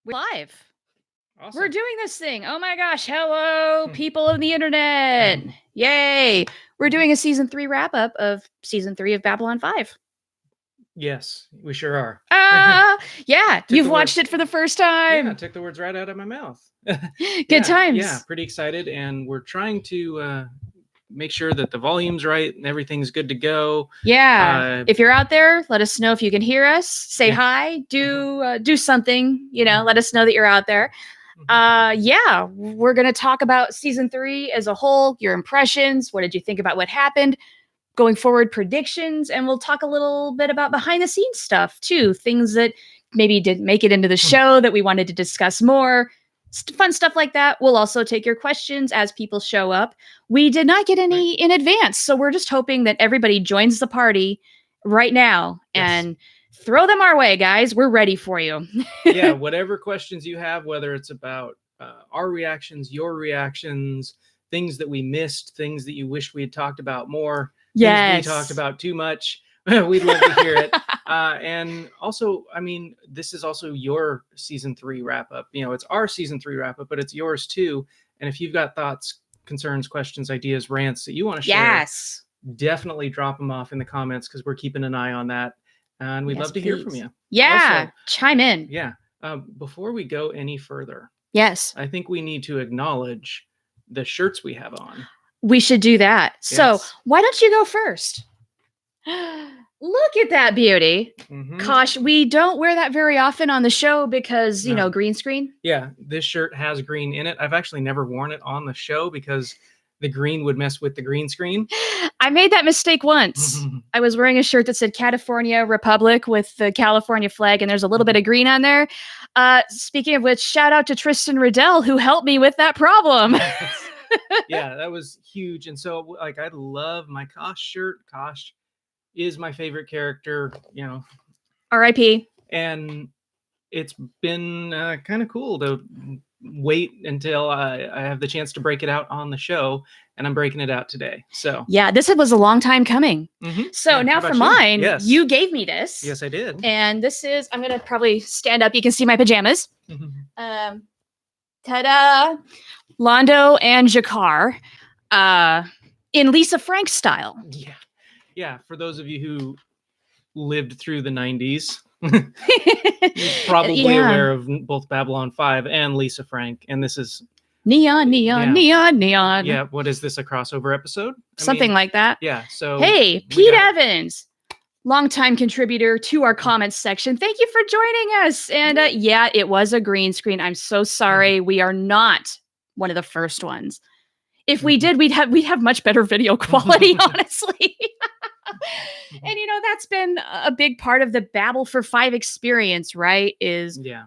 Live. Awesome. We're doing this thing. Oh my gosh. Hello, people of the internet. Yay. We're doing a season 3 wrap up of season 3 of Babylon 5. Yes, we sure are. Yeah. You've watched it for the first time. Yeah, took the words right out of my mouth. Good times. Yeah, pretty excited. And we're trying to make sure that the volume's right and everything's good to go. Yeah. If you're out there, let us know if you can hear us. Say hi. Do something. Let us know that you're out there. Yeah, we're going to talk about season 3 as a whole, your impressions. What did you think about what happened? Going forward, predictions, and we'll talk a little bit about behind the scenes stuff too. Things that maybe didn't make it into the show that we wanted to discuss more. Fun stuff like that. We'll also take your questions as people show up. We did not get any in advance, so we're just hoping that everybody joins the party right now and throw them our way, guys. We're ready for you. Yeah, whatever questions you have, whether it's about our reactions, your reactions, things that we missed, things that you wish we had talked about more, things we talked about too much, we'd love to hear it. And also, I mean, this is also your season 3 wrap up. It's our season 3 wrap up, but it's yours too. And if you've got thoughts, concerns, questions, ideas, rants that you want to share, definitely drop them off in the comments because we're keeping an eye on that. And we'd love to hear from you. Yeah, also, chime in. Yeah. Before we go any further, I think we need to acknowledge the shirts we have on. We should do that. So why don't you go first? Look at that beauty. Gosh, we don't wear that very often on the show because, green screen. Yeah, this shirt has green in it. I've actually never worn it on the show because the green would mess with the green screen. I made that mistake once. I was wearing a shirt that said California Republic with the California flag, and there's a little bit of green on there. Speaking of which, shout out to Tristan Riddell, who helped me with that problem. Yeah, that was huge. And so, I love my Kosh shirt. Kosh is my favorite character, R.I.P. And it's been kind of cool to wait until I have the chance to break it out on the show, and I'm breaking it out today. So yeah, this was a long time coming. So now for mine, you gave me this. Yes, I did. And this is, I'm gonna probably stand up. You can see my pajamas. Ta-da! Londo and Jakar, in Lisa Frank style. Yeah. For those of you who lived through the 90s. You're probably aware of both Babylon 5 and Lisa Frank, and this is neon. Yeah, what is this, a crossover episode? Something like that. Yeah, so hey, Pete Evans, longtime contributor to our comments section. Thank you for joining us. And yeah, it was a green screen. I'm so sorry. We are not one of the first ones. If we did, we'd have much better video quality, honestly. And that's been a big part of the Babble for 5 experience, right?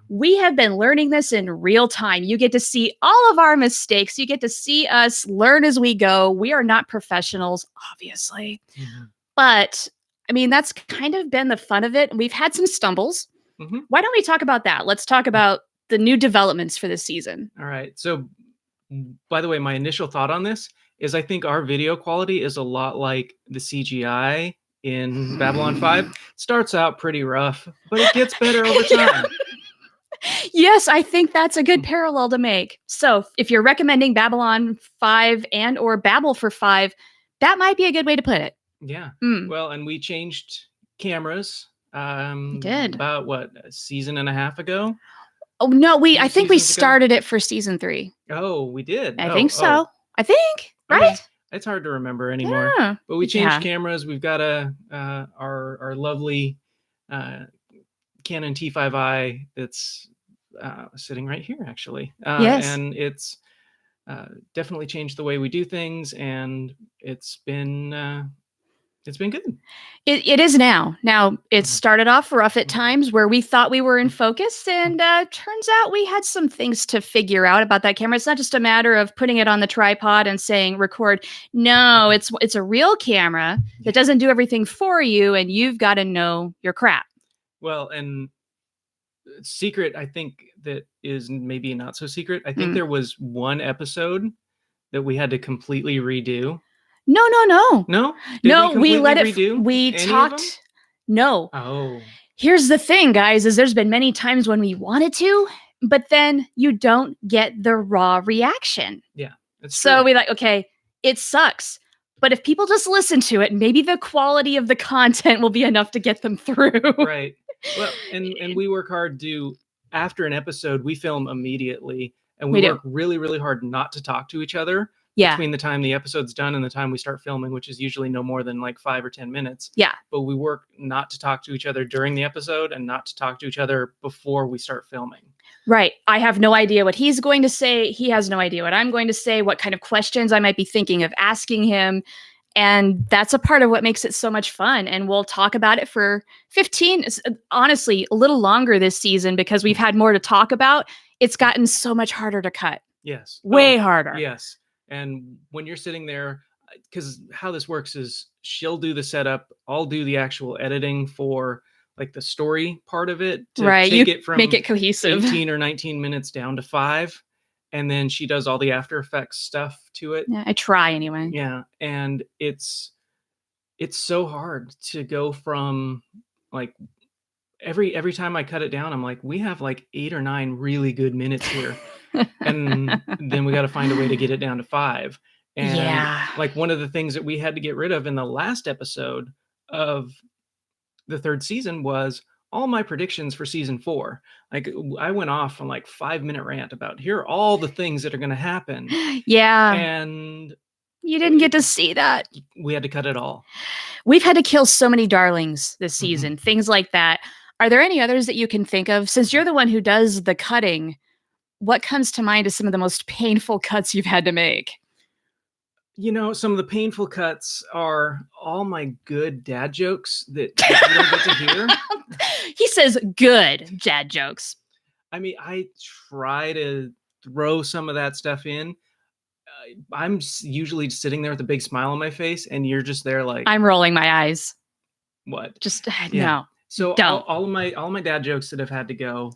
We have been learning this in real time. You get to see all of our mistakes. You get to see us learn as we go. We are not professionals, obviously. But that's kind of been the fun of it. We've had some stumbles. Why don't we talk about that? Let's talk about the new developments for this season. All right. So, by the way, my initial thought on this is I think our video quality is a lot like the CGI in Babylon 5. Starts out pretty rough, but it gets better over time. Yes, I think that's a good parallel to make. So if you're recommending Babylon 5 and or Babble for 5, that might be a good way to put it. Yeah. Well, and we changed cameras about a season and a half ago. Oh no, I think we started it for season 3. Oh, we did. I think so. I think, right? It's hard to remember anymore. Yeah. But we changed cameras. We've got our lovely Canon T5i that's sitting right here, actually. And it's definitely changed the way we do things, and it's been good. It is now. Now, it started off rough at times where we thought we were in focus, and turns out we had some things to figure out about that camera. It's not just a matter of putting it on the tripod and saying record. No, it's a real camera that doesn't do everything for you, and you've got to know your crap. Well, and secret, I think that is maybe not so secret. I think there was one episode that we had to completely redo. No. No? No, we let it redo we talked No. Oh, Here's the thing, guys, is there's been many times when we wanted to, but then you don't get the raw reaction. yeah, it's So true. we like, okay, it sucks. But if people just listen to it, maybe the quality of the content will be enough to get them through. Right. Well, and we work hard to after an episode, we film immediately and we We do. work really, really hard not to talk to each other Yeah. between the time the episode's done and the time we start filming, which is usually no more than like 5 or 10 minutes. Yeah. But we work not to talk to each other during the episode and not to talk to each other before we start filming. Right. I have no idea what he's going to say. He has no idea what I'm going to say, what kind of questions I might be thinking of asking him. And that's a part of what makes it so much fun. And we'll talk about it for 15, honestly, a little longer this season because we've had more to talk about. It's gotten so much harder to cut. Yes. Way harder. Yes. And when you're sitting there, because how this works is she'll do the setup, I'll do the actual editing for like the story part of it to Right. take You it from make it cohesive. 18 or 19 minutes down to 5. And then she does all the After Effects stuff to it. Yeah, I try anyway. Yeah. And it's so hard to go from like every time I cut it down, I'm like, we have like 8 or 9 really good minutes here. And then we got to find a way to get it down to 5. And Yeah. like one of the things that we had to get rid of in the last episode of the 3rd season was all my predictions for season 4. Like I went off on like 5-minute rant about here are all the things that are going to happen. Yeah. And You didn't get to see that. we had to cut it all. We've had to kill so many darlings this season, things like that. Are there any others that you can think of? Since you're the one who does the cutting, what comes to mind as some of the most painful cuts you've had to make? You know, some of the painful cuts are all my good dad jokes that you don't get to hear. He says good dad jokes. I mean, I try to throw some of that stuff in. I'm usually sitting there with a big smile on my face, and you're just there like, I'm rolling my eyes. what? Just Yeah. no. So Don't. all of my dad jokes that have had to go.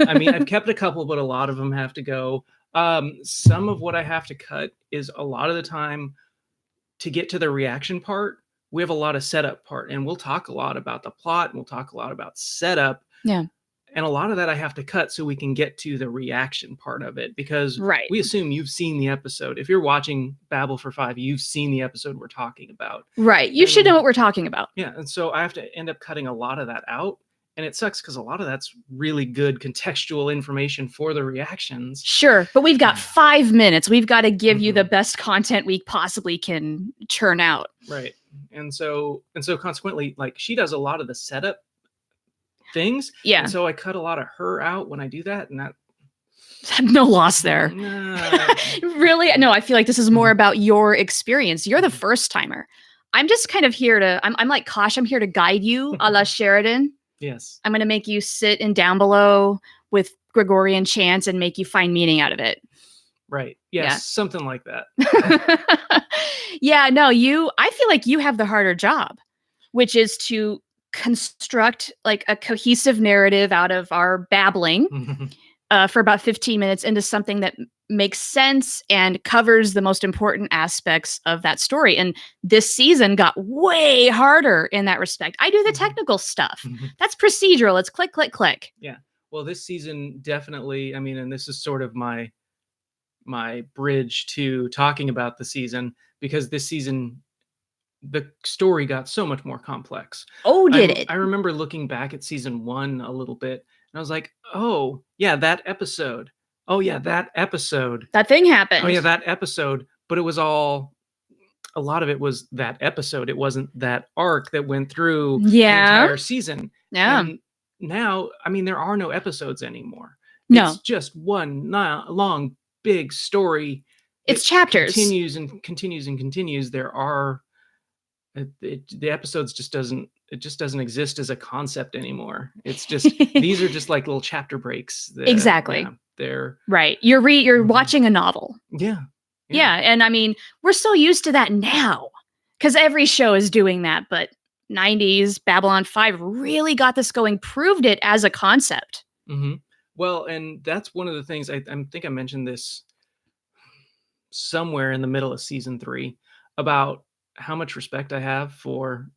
I mean, I've kept a couple, but a lot of them have to go. Some of what I have to cut is a lot of the time to get to the reaction part. We have a lot of setup part, and we'll talk a lot about the plot, and we'll talk a lot about setup. Yeah. And a lot of that I have to cut so we can get to the reaction part of it, because Right. we assume you've seen the episode. If you're watching Babble for 5, you've seen the episode we're talking about. Right. You should know what we're talking about. Yeah. And so I have to end up cutting a lot of that out. And it sucks because a lot of that's really good contextual information for the reactions. Sure. But we've got 5 minutes. We've got to give you the best content we possibly can churn out. Right. And so consequently, like she does a lot of the setup things. Yeah. And so I cut a lot of her out when I do that. And that no loss there. Really? No, I feel like this is more about your experience. You're the first timer. I'm just kind of here to, I'm like Kosh, I'm here to guide you a la Sheridan. Yes. I'm going to make you sit in Down Below with Gregorian chants and make you find meaning out of it. Right. Yes. Yeah. Something like that. Yeah, no, I feel like you have the harder job, which is to construct like a cohesive narrative out of our babbling for about 15 minutes into something that makes sense and covers the most important aspects of that story. And this season got way harder in that respect. I do the technical stuff. That's procedural. It's click, click, click. Yeah. Well, this season definitely, I mean, and this is sort of my bridge to talking about the season, because this season the story got so much more complex. Oh, did it? I remember looking back at season 1 a little bit, and I was like, oh, yeah, that episode. Oh, yeah, that episode. That thing happened. Oh, yeah, that episode. But it was all, a lot of it was that episode. It wasn't that arc that went through the entire season. Yeah. And now, I mean, there are no episodes anymore. No. It's just one long, big story. It's chapters. Continues and continues and continues. There are, the episodes just doesn't exist as a concept anymore. It's just these are just like little chapter breaks. Exactly. Yeah, they're right. You're watching a novel. Yeah. And I mean, we're so used to that now because every show is doing that. But 90s Babylon 5 really got this going, proved it as a concept. Well, and that's one of the things I think I mentioned this somewhere in the middle of season 3 about how much respect I have for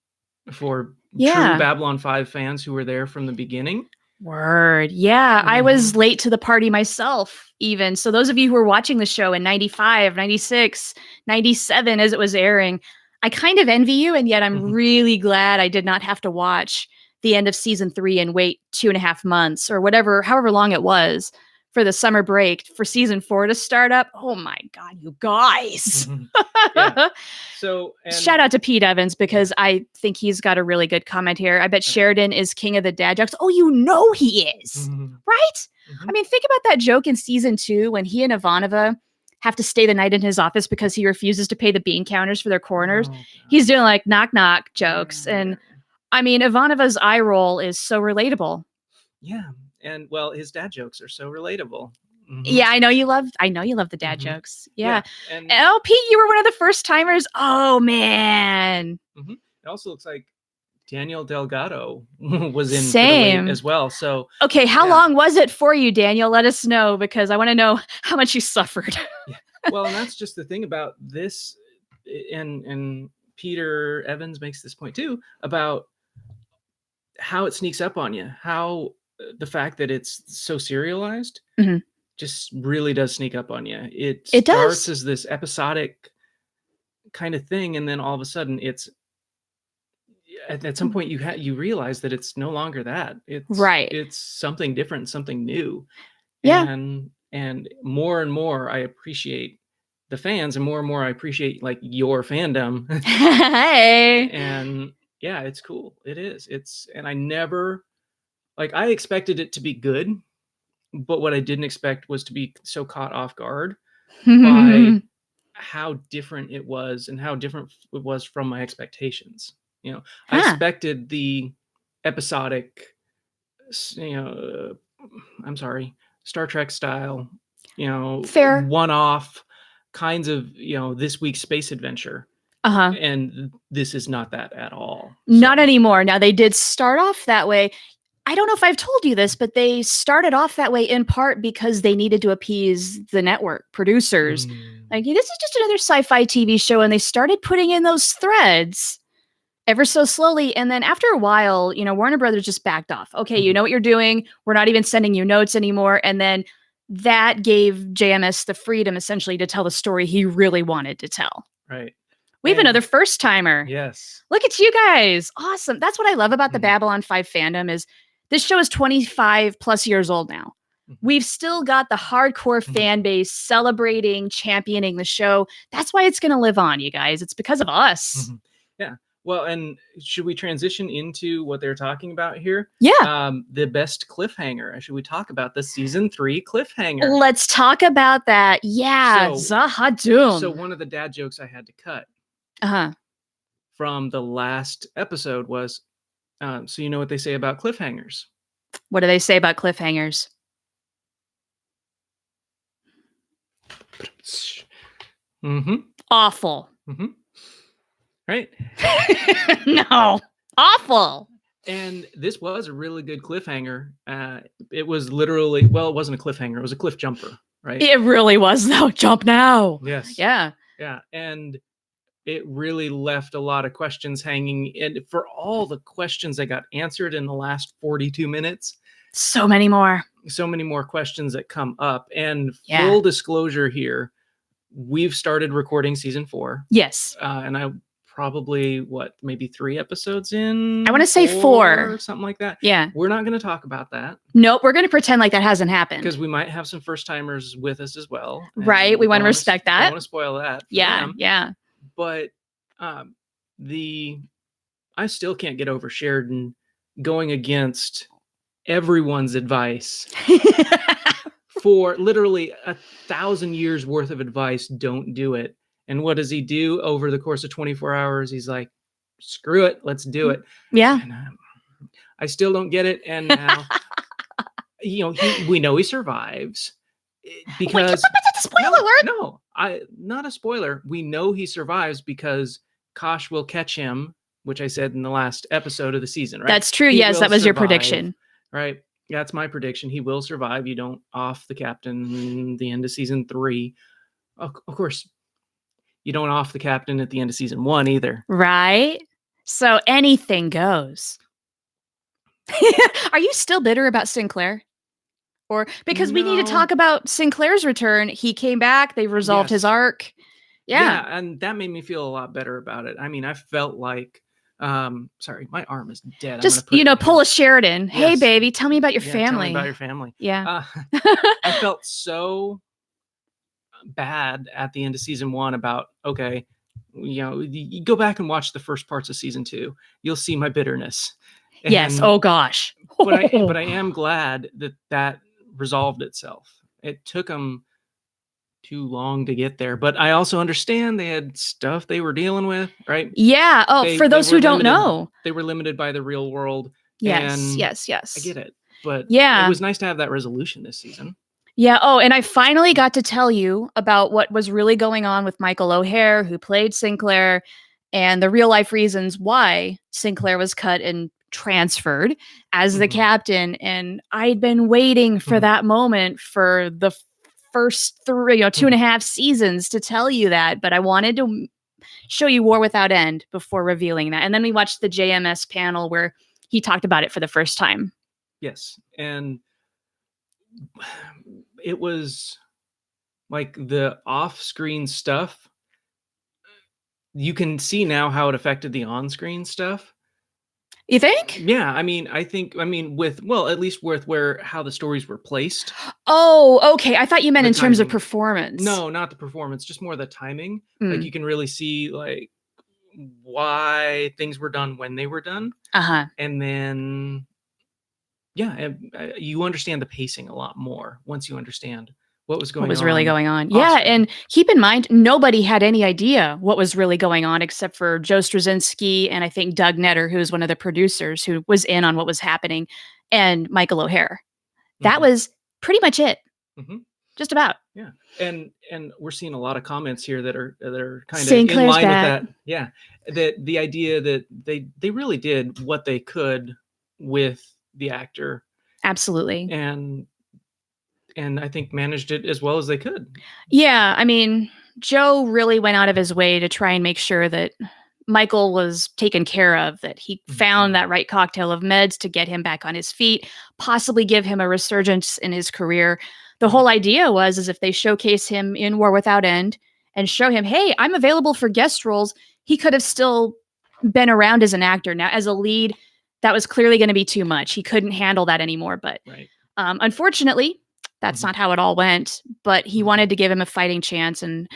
for Yeah. true Babylon 5 fans who were there from the beginning. Word. Yeah, I was late to the party myself, even. So those of you who were watching the show in 95, 96, 97 as it was airing, I kind of envy you, and yet I'm really glad I did not have to watch the end of season 3 and wait 2.5 months or however long it was for the summer break for season 4 to start up. Oh my God, you guys. Yeah. So, shout out to Pete Evans, because I think he's got a really good comment here. I bet Sheridan is king of the dad jokes. Oh, you know he is, right? I mean, think about that joke in season 2 when he and Ivanova have to stay the night in his office because he refuses to pay the bean counters for their corners. He's doing like knock knock jokes. And I mean, Ivanova's eye roll is so relatable. Yeah. And well, his dad jokes are so relatable. Yeah, I know you love the dad jokes. Yeah. And oh, Pete, you were one of the first timers. Oh man. It also looks like Daniel Delgado was in Same as well. So okay, how long was it for you, Daniel? Let us know, because I want to know how much you suffered. Well, and that's just the thing about this, and Peter Evans makes this point too, about how it sneaks up on you, how the fact that it's so serialized just really does sneak up on you. It starts as this episodic kind of thing, and then all of a sudden it's at some point you realize that it's no longer that. It's something different, something new. And more and more I appreciate the fans, and more I appreciate like your fandom. Hey. And yeah, it's cool. It is. And I never, like, I expected it to be good, but what I didn't expect was to be so caught off guard by how different it was and how different it was from my expectations. You know, I expected the episodic, I'm sorry, Star Trek style, fair one-off kinds of, this week's space adventure. And this is not that at all. Not anymore. Now, they did start off that way. I don't know if I've told you this, but they started off that way in part because they needed to appease the network producers. Like, this is just another sci-fi TV show, and they started putting in those threads ever so slowly. And then after a while, Warner Brothers just backed off. Okay, you know what you're doing. We're not even sending you notes anymore. And then that gave JMS the freedom essentially to tell the story he really wanted to tell. Right. We have another first timer. Yes. Look at you guys. Awesome. That's what I love about the Babylon 5 fandom is this show is 25 plus years old now. We've still got the hardcore fan base celebrating, championing the show. That's why it's going to live on, you guys. It's because of us. Yeah. Well, and should we transition into what they're talking about here? Yeah. The best cliffhanger. Should we talk about the season 3 cliffhanger? Let's talk about that. Yeah. Zahadum. So one of the dad jokes I had to cut from the last episode was, so you know what they say about cliffhangers? What do they say about cliffhangers? Awful. Right? No. Awful. And this was a really good cliffhanger. It was literally, well, it wasn't a cliffhanger. It was a cliff jumper, right? It really was, though. Jump now. Yes. Yeah. Yeah. And it really left a lot of questions hanging. And for all the questions that got answered in the last 42 minutes, so many more questions that come up. And full disclosure here, we've started recording season 4. Yes. And I probably, maybe 3 episodes in? I want to say 4. Something like that. Yeah. We're not going to talk about that. Nope. We're going to pretend like that hasn't happened. Because we might have some first timers with us as well. Right. We want to respect that. Don't want to spoil that. Yeah. Yeah. But I still can't get over Sheridan going against everyone's advice for literally 1,000 years worth of advice. Don't do it. And what does he do over the course of 24 hours? He's like, screw it. Let's do it. Yeah. And, I still don't get it. And now, we know he survives because spoiler alert. No, not a spoiler. We know he survives because Kosh will catch him, which I said in the last episode of the season, right? That's true. Yes, that was your prediction. Right. That's my prediction. He will survive. You don't off the captain at the end of season 3. Of course, you don't off the captain at the end of season 1 either. Right. So anything goes. Are you still bitter about Sinclair? Or because we need to No. talk about Sinclair's return. He came back, they resolved his Yes. arc. Yeah. And that made me feel a lot better about it. I mean, I felt like sorry, my arm is dead. Just, I'm gonna put it pull down. a Sheridan. Hey, Yes. baby, tell me about your Yeah, tell me family. about your family. Yeah. I felt so bad at the end of season 1 about, okay, you go back and watch the first parts of season 2, you'll see my bitterness. Yes. And Oh gosh. but I am glad that resolved itself. It took them too long to get there, but I also understand they had stuff they were dealing with, right? Yeah. Oh, for those who don't know. They were limited by the real world. Yes. And Yes. I get it, but Yeah. it was nice to have that resolution this season. Yeah. Oh, and I finally got to tell you about what was really going on with Michael O'Hare, who played Sinclair, and the real life reasons why Sinclair was cut and transferred as the captain. And I'd been waiting for that moment for the first 2.5 seasons to tell you that, but I wanted to show you War Without End before revealing that. And then we watched the JMS panel where he talked about it for the first time. Yes. And it was like the off-screen stuff. You can see now how it affected the on-screen stuff. You think? Yeah, I mean, with, well, at least with how the stories were placed. Oh, okay. I thought you meant The in terms of timing. performance. No, not the performance, just more the timing. Like, you can really see, like, why things were done when they were done. And then, yeah, you understand the pacing a lot more once you understand what was going on. What was really going on. Yeah, and keep in mind, nobody had any idea what was really going on except for Joe Straczynski and I think Doug Netter, who's one of the producers who was in on what was happening, and Michael O'Hare. That was pretty much it. Just about. Yeah. And we're seeing a lot of comments here that are kind of in line with that. Yeah. That the idea that they really did what they could with the actor. Absolutely. And I think managed it as well as they could. Yeah, I mean, Joe really went out of his way to try and make sure that Michael was taken care of, that he found that right cocktail of meds to get him back on his feet, possibly give him a resurgence in his career. The whole idea was if they showcase him in War Without End and show him, hey, I'm available for guest roles, he could have still been around as an actor. Now, as a lead, that was clearly going to be too much. He couldn't handle that anymore. But unfortunately, that's not how it all went. But he wanted to give him a fighting chance. And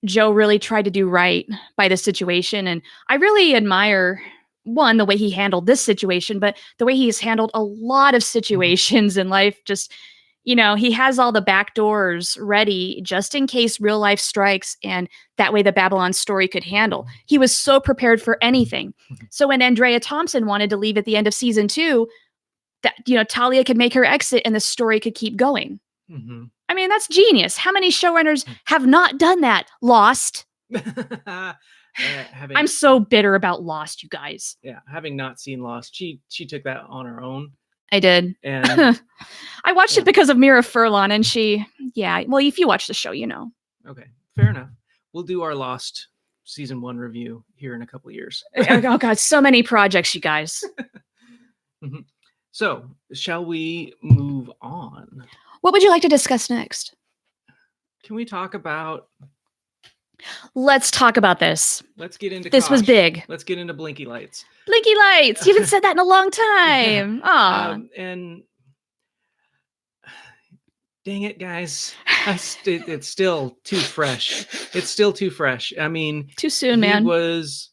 Joe really tried to do right by the situation. And I really admire, one, the way he handled this situation, but the way he's handled a lot of situations in life. Just, he has all the back doors ready just in case real life strikes. And that way the Babylon story could handle. He was so prepared for anything. So when Andrea Thompson wanted to leave at the end of season 2, that, Talia could make her exit and the story could keep going. I mean, that's genius. How many showrunners have not done that? Lost. I'm so bitter about Lost, you guys. Yeah, having not seen Lost, she took that on her own. I did. And I watched it because of Mira Furlan, and well, if you watch the show, you know. Okay, fair enough. We'll do our Lost season 1 review here in a couple of years. Oh God, so many projects, you guys. So, shall we move on? What would you like to discuss next? Can we talk about... Let's talk about this. Let's get into this. Was big. Let's get into Blinky Lights. Blinky Lights. You haven't said that in a long time. And dang it, guys. It's still too fresh. It's still too fresh. I mean... Too soon, man. He was,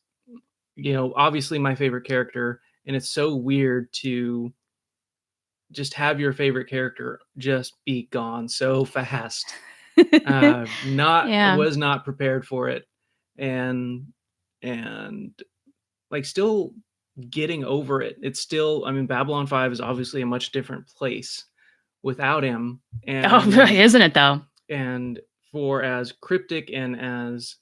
obviously my favorite character. And it's so weird to just have your favorite character just be gone so fast. Was not prepared for it. And like still getting over it. It's still, I mean, Babylon 5 is obviously a much different place without him. And isn't it though? And for as cryptic and as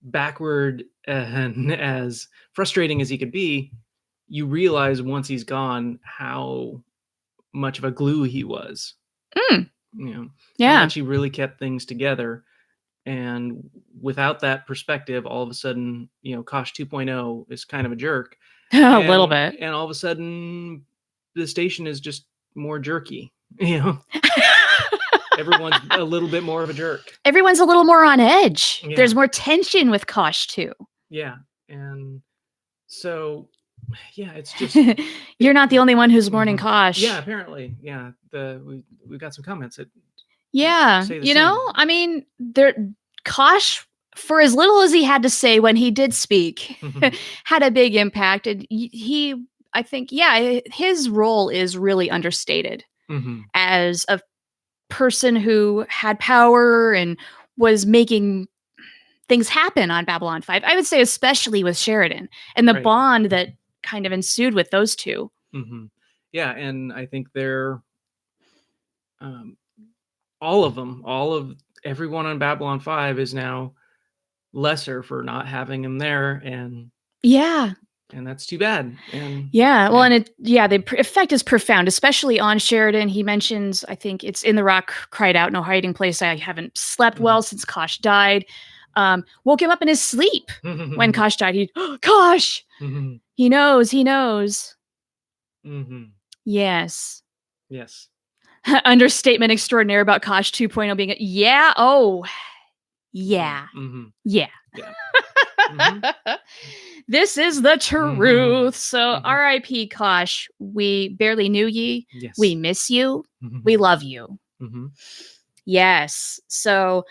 backward and as frustrating as he could be, you realize once he's gone how much of a glue he was. How much he really kept things together. And without that perspective, all of a sudden, Kosh 2.0 is kind of a jerk. A little bit. And all of a sudden, the station is just more jerky. You know, everyone's a little bit more of a jerk. Everyone's a little more on edge. Yeah. There's more tension with Kosh too. Yeah, and so yeah, it's just You're not the only one who's mourning Mhm. Kosh. Yeah, apparently. Yeah, we got some comments that Yeah, say the you same. know, I mean, Kosh, for as little as he had to say when he did speak, Mhm. had a big impact, and I think, yeah, his role is really understated Mhm. as a person who had power and was making things happen on Babylon 5. I would say especially with Sheridan and the Right. bond that kind of ensued with those two. Mhm. Yeah, and I think they're um, all of them, all of everyone on Babylon 5 is now lesser for not having him there, Yeah. and that's too bad. And Yeah. Well, and the effect is profound, especially on Sheridan. He mentions, I think it's in the rock cried out, no hiding place. I haven't slept well since Kosh died. Woke him up in his sleep when Kosh died. He, Kosh, Mhm. he knows, he knows. Mhm. Yes. Yes. Understatement extraordinaire about Kosh 2.0 being, yeah. Oh, yeah. Mhm. Yeah. Yeah. Mhm. This is the truth. Mhm. So, Mhm. R.I.P. Kosh. We barely knew ye. Yes. We miss you. Mhm. We love you. Mhm. Yes. So,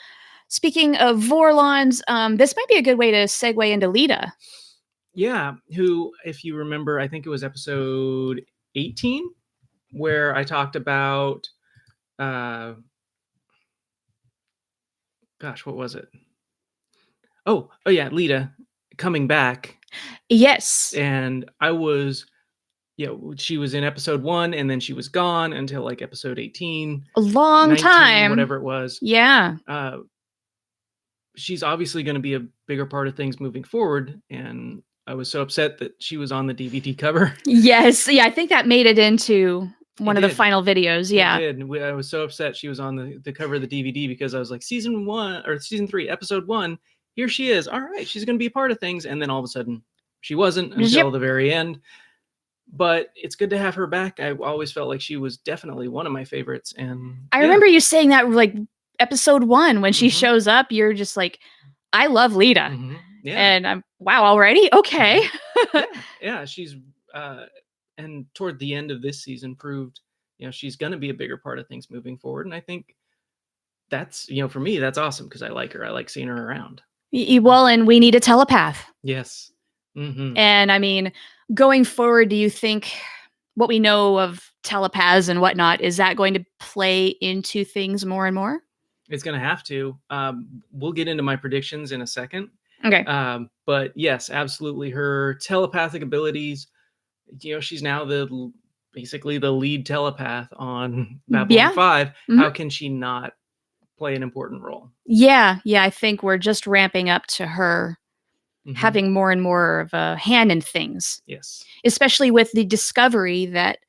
speaking of Vorlons, this might be a good way to segue into Lita. Yeah, who, if you remember, I think it was episode 18 where I talked about gosh, what was it? Oh yeah, Lita coming back. Yes. And I was, she was in episode 1 and then she was gone until like episode 18, A long 19, time. whatever it was. Yeah. She's obviously going to be a bigger part of things moving forward, and I was so upset that she was on the DVD cover. Yes. Yeah, I think that made it into one of the final videos. Yeah. It did. I was so upset she was on the cover of the DVD because I was like, season 1 or season 3, episode 1, here she is. All right, she's going to be a part of things. And then all of a sudden she wasn't until the very end. But it's good to have her back. I always felt like she was definitely one of my favorites. And I remember you saying that like episode 1 when she shows up, you're just like, I love Lita. Yeah. And I'm, wow, already? Okay. Yeah. She's and toward the end of this season proved, she's going to be a bigger part of things moving forward. And I think that's, for me, that's awesome because I like her. I like seeing her around. Well, and we need a telepath. Yes. Mm-hmm. And I mean, going forward, do you think what we know of telepaths and whatnot, is that going to play into things more and more? It's going to have to. We'll get into my predictions in a second. Okay. But yes, absolutely. Her telepathic abilities, she's now basically the lead telepath on Babylon 5. Mm-hmm. How can she not play an important role? Yeah. I think we're just ramping up to her having more and more of a hand in things. Yes. Especially with the discovery that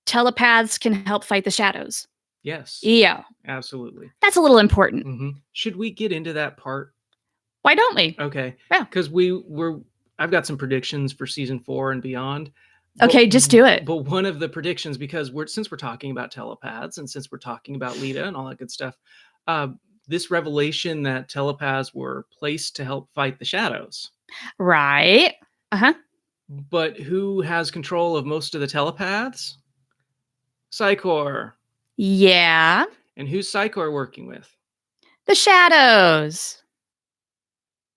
telepaths can help fight the shadows. Yes. Yeah. Absolutely. That's a little important. Mm-hmm. Should we get into that part? Why don't we? Okay. Yeah. Because I've got some predictions for season 4 and beyond. Okay, just do it. But one of the predictions, because since we're talking about telepaths and since we're talking about Lita and all that good stuff, this revelation that telepaths were placed to help fight the shadows. Right. Uh-huh. But who has control of most of the telepaths? Psychor. Yeah. And who's Psychor working with? The shadows.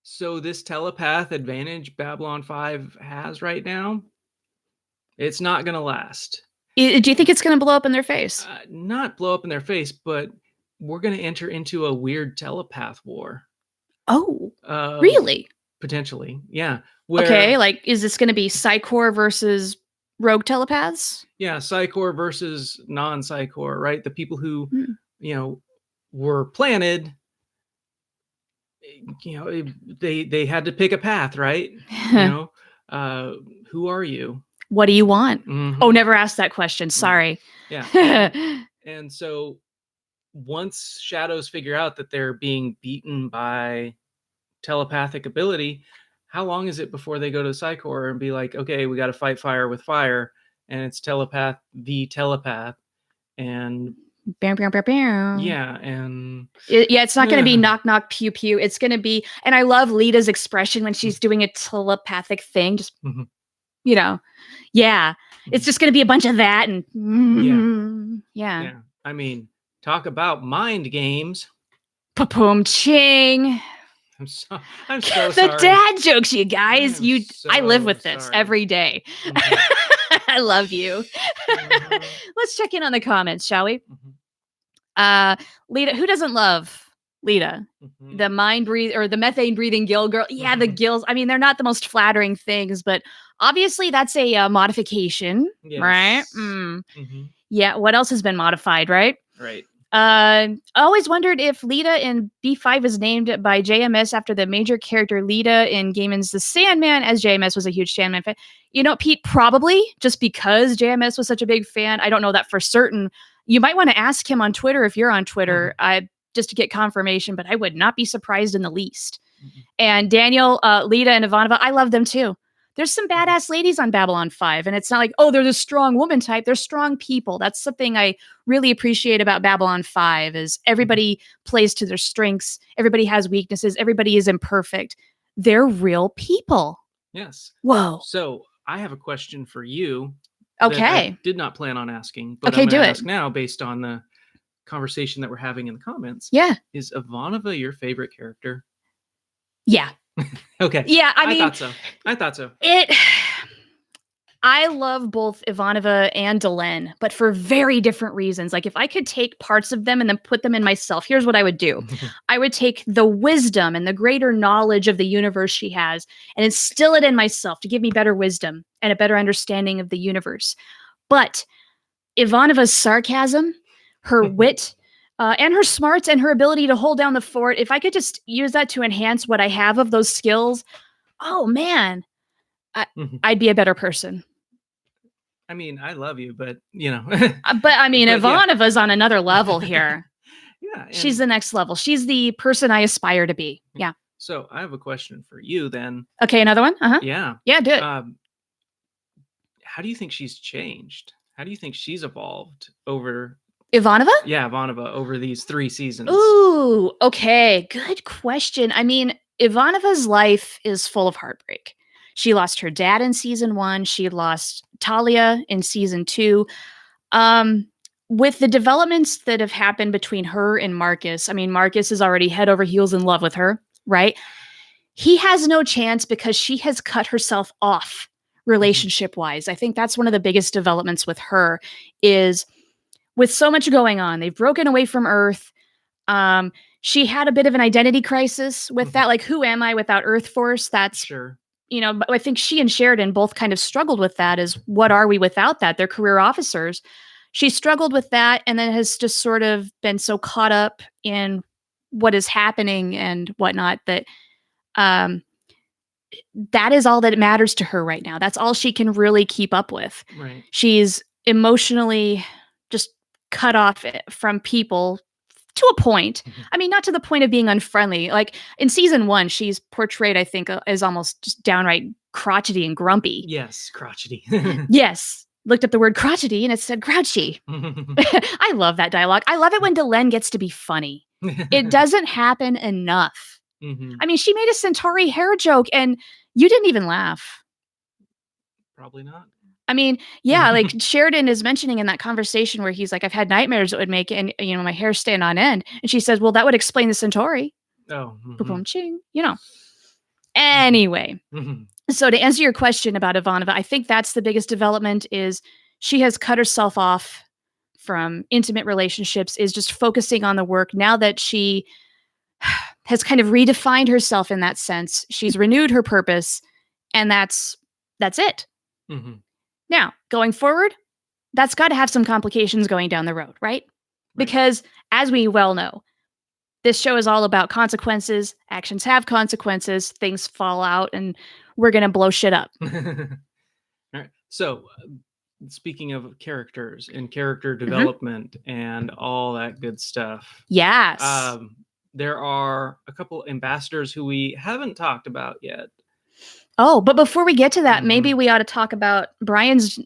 So this telepath advantage Babylon 5 has right now, it's not going to last. Do you think it's going to blow up in their face? Not blow up in their face, but we're going to enter into a weird telepath war. Oh, really? Potentially, yeah. Okay, like, is this going to be Psychor versus rogue telepaths? Yeah, Psychor versus non-Psychor, right? The people who, were planted, they had to pick a path, right? Who are you? What do you want? Mm-hmm. Oh, never asked that question. Sorry. Yeah. And so once shadows figure out that they're being beaten by telepathic ability, how long is it before they go to Psychor and be like, okay, we got to fight fire with fire, and it's telepath the telepath, and Bam, bam, bam, bam. yeah, and yeah, it's not going to be knock knock pew pew. It's going to be, and I love Lita's expression when she's doing a telepathic thing. Just you know, yeah, it's just going to be a bunch of that, and yeah. I mean, talk about mind games. Pa-boom ching. I'm so the sorry. dad jokes, you guys. I live with this sorry. every day. I love you. Let's check in on the comments, shall we? Lita, who doesn't love Lita? The the methane breathing gill girl. Yeah, the gills. I mean, they're not the most flattering things, but obviously that's a modification, right? Yeah. What else has been modified, right? Right. I always wondered if Lita in B5 is named by JMS after the major character Lita in Gaiman's The Sandman, as JMS was a huge Sandman fan. You know, Pete, probably just because JMS was such a big fan. I don't know that for certain. You might want to ask him on Twitter if you're on Twitter, just to get confirmation, but I would not be surprised in the least. And Daniel, Lita, and Ivanova, I love them too. There's some badass ladies on Babylon 5, and it's not like, oh, they're the strong woman type. They're strong people. That's something I really appreciate about Babylon 5 is everybody plays to their strengths. Everybody has weaknesses. Everybody is imperfect. They're real people. Yes. Whoa. So I have a question for you. Okay. I did not plan on asking, but okay, I'm going to do ask now based on the conversation that we're having in the comments. Yeah. Is Ivanova your favorite character? Yeah. Okay. Yeah, I mean, I thought so. I love both Ivanova and Delenn, but for very different reasons. Like if I could take parts of them and then put them in myself, here's what I would do. I would take the wisdom and the greater knowledge of the universe she has and instill it in myself to give me better wisdom and a better understanding of the universe. But Ivanova's sarcasm, her wit, and her smarts and her ability to hold down the fort, if I could just use that to enhance what I have of those skills, oh man, I'd be a better person. I mean, I love you, but you know. but I mean, Ivanova's on another level here. Yeah. She's the next level. She's the person I aspire to be. Yeah. So I have a question for you then. Okay, another one? Yeah. Yeah, do it. How do you think she's changed? How do you think she's evolved over Ivanova? Yeah, Ivanova over these 3 seasons. Ooh, okay. Good question. I mean, Ivanova's life is full of heartbreak. She lost her dad in season 1. She lost Talia in season 2. With the developments that have happened between her and Marcus, I mean, Marcus is already head over heels in love with her, right? He has no chance because she has cut herself off relationship-wise. I think that's one of the biggest developments with her is with so much going on. They've broken away from Earth. She had a bit of an identity crisis with that. Like, who am I without Earth Force? That's sure. You know, I think she and Sheridan both kind of struggled with that is what are we without that? They're career officers. She struggled with that and then has just sort of been so caught up in what is happening and whatnot that that is all that matters to her right now. That's all she can really keep up with. Right. She's emotionally just cut off from people to a point. I mean, not to the point of being unfriendly. Like in season 1, she's portrayed, I think, as almost just downright crotchety and grumpy. Yes, crotchety. Yes. Looked up the word crotchety and it said grouchy. I love that dialogue. I love it when Delenn gets to be funny. It doesn't happen enough. I mean, she made a Centauri hair joke and you didn't even laugh. Probably not. I mean, yeah, like Sheridan is mentioning in that conversation where he's like, I've had nightmares that would make, and you know, my hair stand on end. And she says, well, that would explain the Centauri. Oh. Boom, ching, you know. Anyway, so to answer your question about Ivanova, I think that's the biggest development is she has cut herself off from intimate relationships, is just focusing on the work. Now that she has kind of redefined herself in that sense, she's renewed her purpose, and that's it. Now, going forward, that's got to have some complications going down the road, right? Because as we well know, this show is all about consequences. Actions have consequences. Things fall out and we're going to blow shit up. All right. So speaking of characters and character development and all that good stuff. Yes. There are a couple ambassadors who we haven't talked about yet. Oh, but before we get to that, maybe Mhm. we ought to talk about Brian's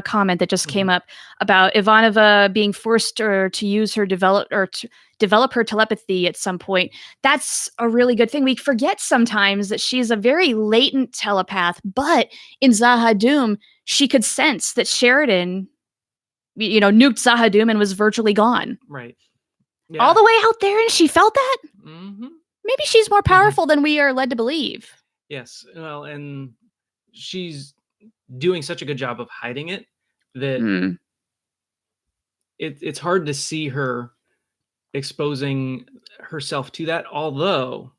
comment that just came Mhm. up about Ivanova being forced to use her to develop her telepathy at some point. That's a really good thing. We forget sometimes that she's a very latent telepath, but in Zahadum, she could sense that Sheridan, nuked Zahadum and was virtually gone. Right. All Yeah. the way out there, and she felt that? Mhm. Maybe she's more Mhm. powerful than we are led to believe. Yes. Well, and she's doing such a good job of hiding it that Hmm. it's hard to see her exposing herself to that. Although,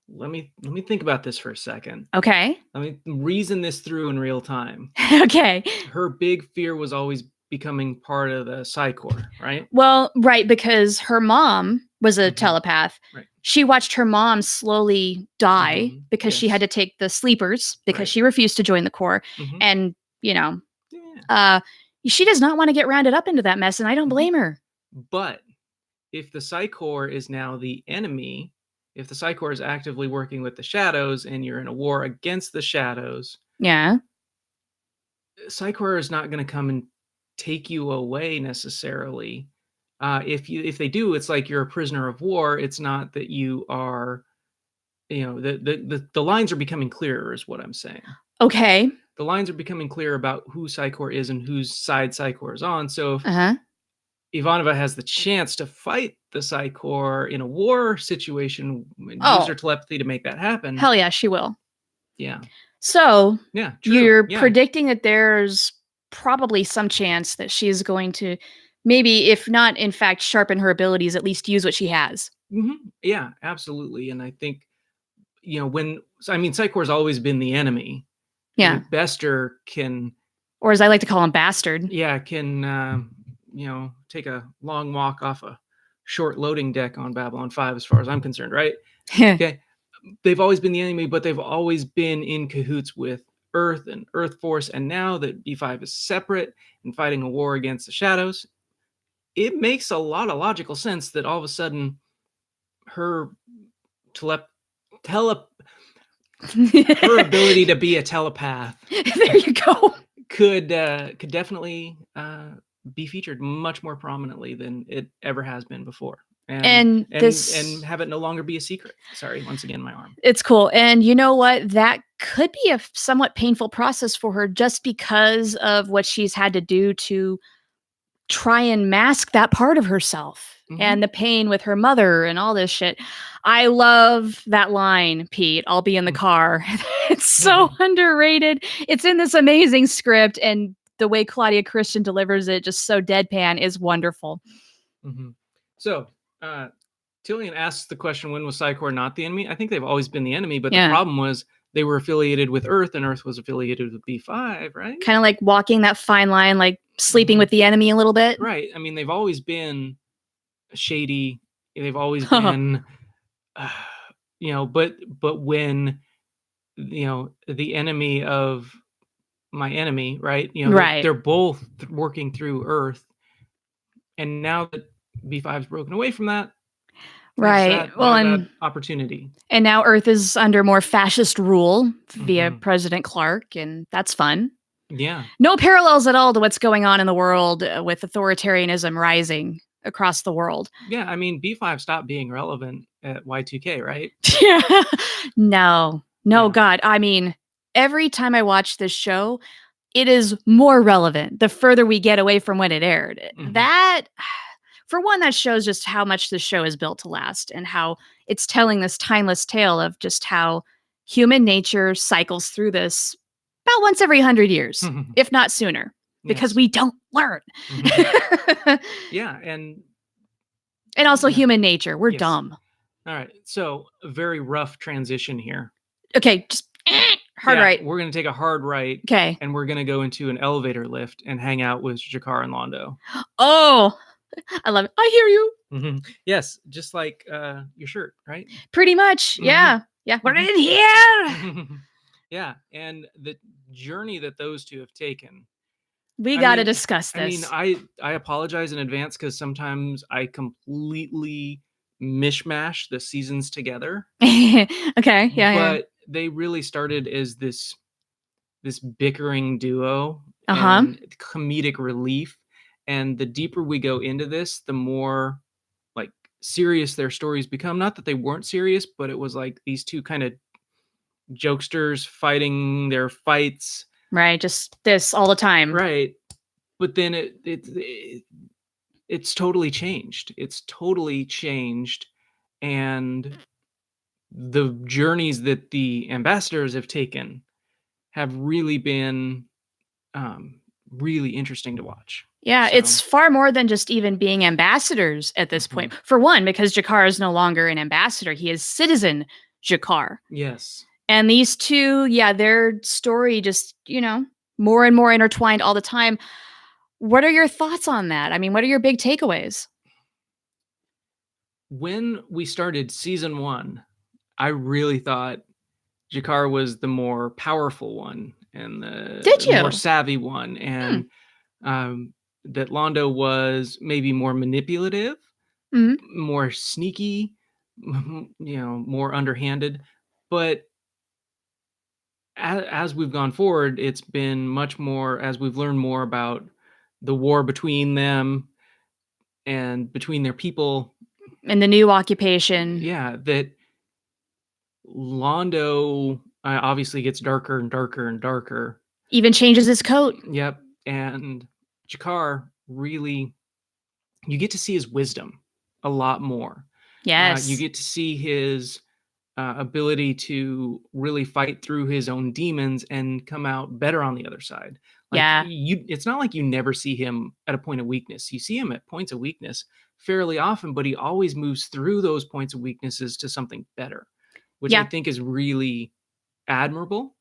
let me think about this for a second. Okay. Let me reason this through in real time. Okay. Her big fear was always becoming part of the Psi Corps, right? Well, right, because her mom was a Mhm. telepath. Right. She watched her mom slowly die Mhm. because she had Yes. to take the sleepers because Right. she refused to join the Corps. Mhm. And, you know, Yeah. uh, she does not want to get rounded up into that mess, and I don't Mhm. blame her. But if the Psi Corps is now the enemy, if the Psi Corps is actively working with the shadows and you're in a war against the shadows, Yeah. Psi Corps is not going to come and take you away necessarily. If they do, it's like you're a prisoner of war. It's not that you are, the lines are becoming clearer, is what I'm saying. Okay. The lines are becoming clear about who Psi Corps is and whose side Psi Corps is on. So if Uh-huh. Ivanova has the chance to fight the Psi Corps in a war situation and use her Oh, telepathy to make that happen. hell yeah, she will. Yeah. So Yeah. True. you're Yeah. predicting that there's probably some chance that she's going to maybe, if not in fact sharpen her abilities, at least use what she has. Yeah. Absolutely. And I think, Psi Corps has always been the enemy. I Yeah. mean, Bester can, Or as I like to call him, bastard. yeah, take a long walk off a short loading deck on Babylon 5, as far as I'm concerned, right? Okay. They've always been the enemy, but they've always been in cahoots with Earth and Earth Force. And now that B5 is separate and fighting a war against the shadows, it makes a lot of logical sense that all of a sudden her tele her ability to be a telepath There you go. could definitely be featured much more prominently than it ever has been before, and And and this, and have it no longer be a secret. Sorry, once again, my arm. it's cool. And you know what? That could be a somewhat painful process for her just because of what she's had to do to try and mask that part of herself Hmm. and the pain with her mother and all this shit. I love that line, Pete. I'll be in the car. It's so underrated. It's in this amazing script, and the way Claudia Christian delivers it, just so deadpan, is wonderful. Hmm. So, Tillian asks the question, when was Psy Corps not the enemy? I think they've always been the enemy, but the Yeah. problem was they were affiliated with Earth, and Earth was affiliated with B5, right? Kind of like walking that fine line, like sleeping Mhm. with the enemy a little bit. Right. I mean, they've always been shady. They've always been, uh, but when, the enemy of my enemy, right? Right. They're both working through Earth, and now that B5's broken away from that, Right. Well, there's that and opportunity. now Earth is under more fascist rule via Hmm. President Clark, and that's fun. Yeah. No parallels at all to what's going on in the world with authoritarianism rising across the world. Yeah. I mean, B5 stopped being relevant at Y2K, right? Yeah. No, no, Yeah. God. I mean, every time I watch this show, it is more relevant the further we get away from when it aired. Mhm. That, for one, that shows just how much the show is built to last and how it's telling this timeless tale of just how human nature cycles through this about once every 100 years, if not sooner, because Yes. we don't learn. Mhm. Yeah. And And also yeah. human nature. We're Yes. dumb. All right. So, a very rough transition here. Okay, just hard Yeah, right. we're going to take a hard right, Okay. and we're going to go into an elevator lift and hang out with Jakar and Londo. Oh, I love it. I hear you. Yes, just like your shirt, right? Pretty much. Mhm. Yeah. Yeah. We're Mhm. in here. Yeah, and the journey that those two have taken. We I got to mean, discuss I mean, this. I apologize in advance because sometimes I completely mishmash the seasons together. Okay. Yeah. Yeah. But they really started as this bickering duo Uh-huh. and comedic relief. And the deeper we go into this, the more like serious their stories become. Not that they weren't serious, but it was like these two kind of jokesters fighting their fights. Right. Just this all the time. Right. But then it's totally changed. It's totally changed. And the journeys that the ambassadors have taken have really been really interesting to watch. Yeah, So, it's far more than just even being ambassadors at this point. For one, because Jakar is no longer an ambassador, he is citizen Jakar. yes. And these two, yeah, their story just, more and more intertwined all the time. What are your thoughts on that? I mean, what are your big takeaways? When we started season 1, I really thought Jakar was the more powerful one and Did you? more savvy one, and that Londo was maybe more manipulative, more sneaky, more underhanded. But as we've gone forward, it's been much more, as we've learned more about the war between them and between their people. And the new occupation. Yeah, that Londo obviously gets darker and darker and darker. Even changes his coat. Yep. And Jakar really, you get to see his wisdom a lot more. Yes. You get to see his ability to really fight through his own demons and come out better on the other side. Like, it's not like you never see him at a point of weakness. You see him at points of weakness fairly often, but he always moves through those points of weaknesses to something better, which I think is really admirable.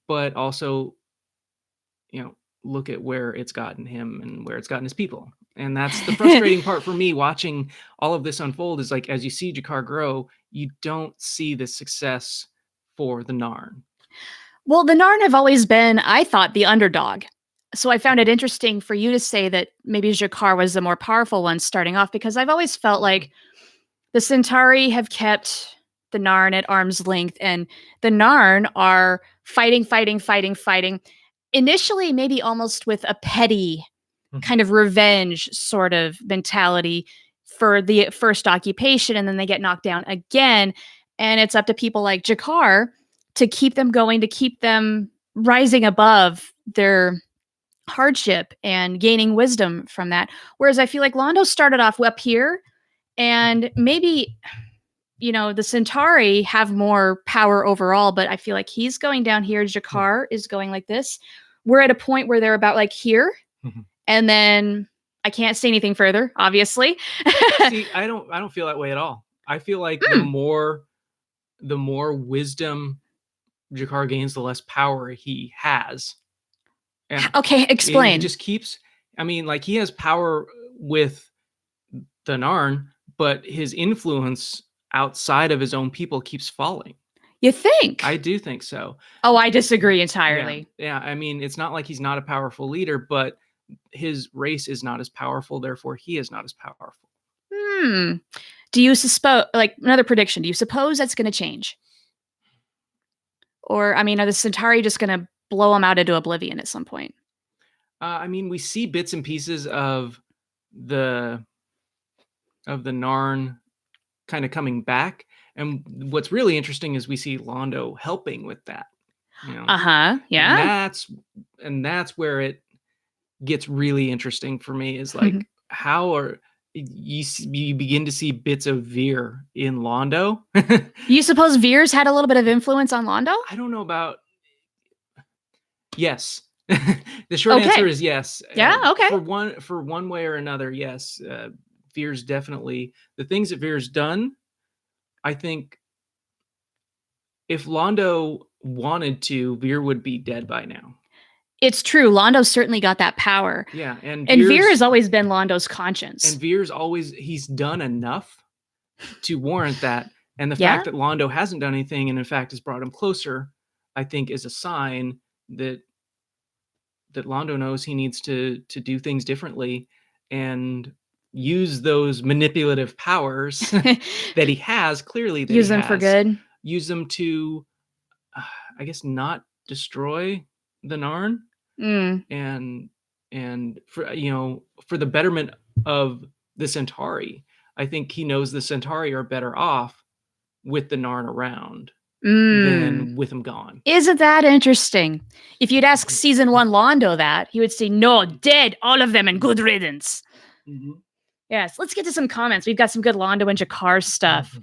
But also, look at where it's gotten him and where it's gotten his people. And that's the frustrating part for me watching all of this unfold, is like, as you see Jakar grow, you don't see the success for the Narn. Well, the Narn have always been, I thought, the underdog. So I found it interesting for you to say that maybe Jakar was the more powerful one starting off, because I've always felt like the Centauri have kept the Narn at arm's length, and the Narn are fighting. Initially, maybe almost with a petty kind of revenge sort of mentality for the first occupation, and then they get knocked down again. And it's up to people like Jakar to keep them going, to keep them rising above their hardship and gaining wisdom from that. Whereas I feel like Londo started off up here, and maybe, the Centauri have more power overall, but I feel like he's going down here. Jakar is going like this. We're at a point where they're about like here. And then I can't say anything further, obviously. See, I don't feel that way at all. I feel like the more wisdom Jakar gains, the less power he has. And okay, explain. He just keeps, like, he has power with the Narn, but his influence outside of his own people keeps falling. You think? I do think so. Oh, I disagree entirely. Yeah. It's not like he's not a powerful leader, but his race is not as powerful, therefore he is not as powerful. Do you suppose, like, another prediction, do you suppose that's going to change? Or, are the Centauri just going to blow him out into oblivion at some point? We see bits and pieces of the Narn kind of coming back, and what's really interesting is we see Londo helping with that. Yeah. And that's where it gets really interesting for me, is like, how are you begin to see bits of Veer in Londo. You suppose Veer's had a little bit of influence on Londo? I don't know about. Yes. The short answer is yes. Yeah. Okay. For one way or another, yes. Veer's definitely, the things that Veer's done. I think if Londo wanted to, Veer would be dead by now. It's true. Londo's certainly got that power. Yeah, and Veer has always been Londo's conscience. And Veer's he's done enough to warrant that. And the fact that Londo hasn't done anything, and in fact has brought him closer, I think is a sign that Londo knows he needs to do things differently and use those manipulative powers that he has, clearly. Use them for good. Use them to I guess, not destroy the Narn, Mm. and for the betterment of the Centauri. I think he knows the Centauri are better off with the Narn around than with them gone. Isn't that interesting? If you'd ask season 1 Londo that, he would say, no, dead, all of them, and good riddance. Yes, let's get to some comments. We've got some good Londo and Jakar stuff.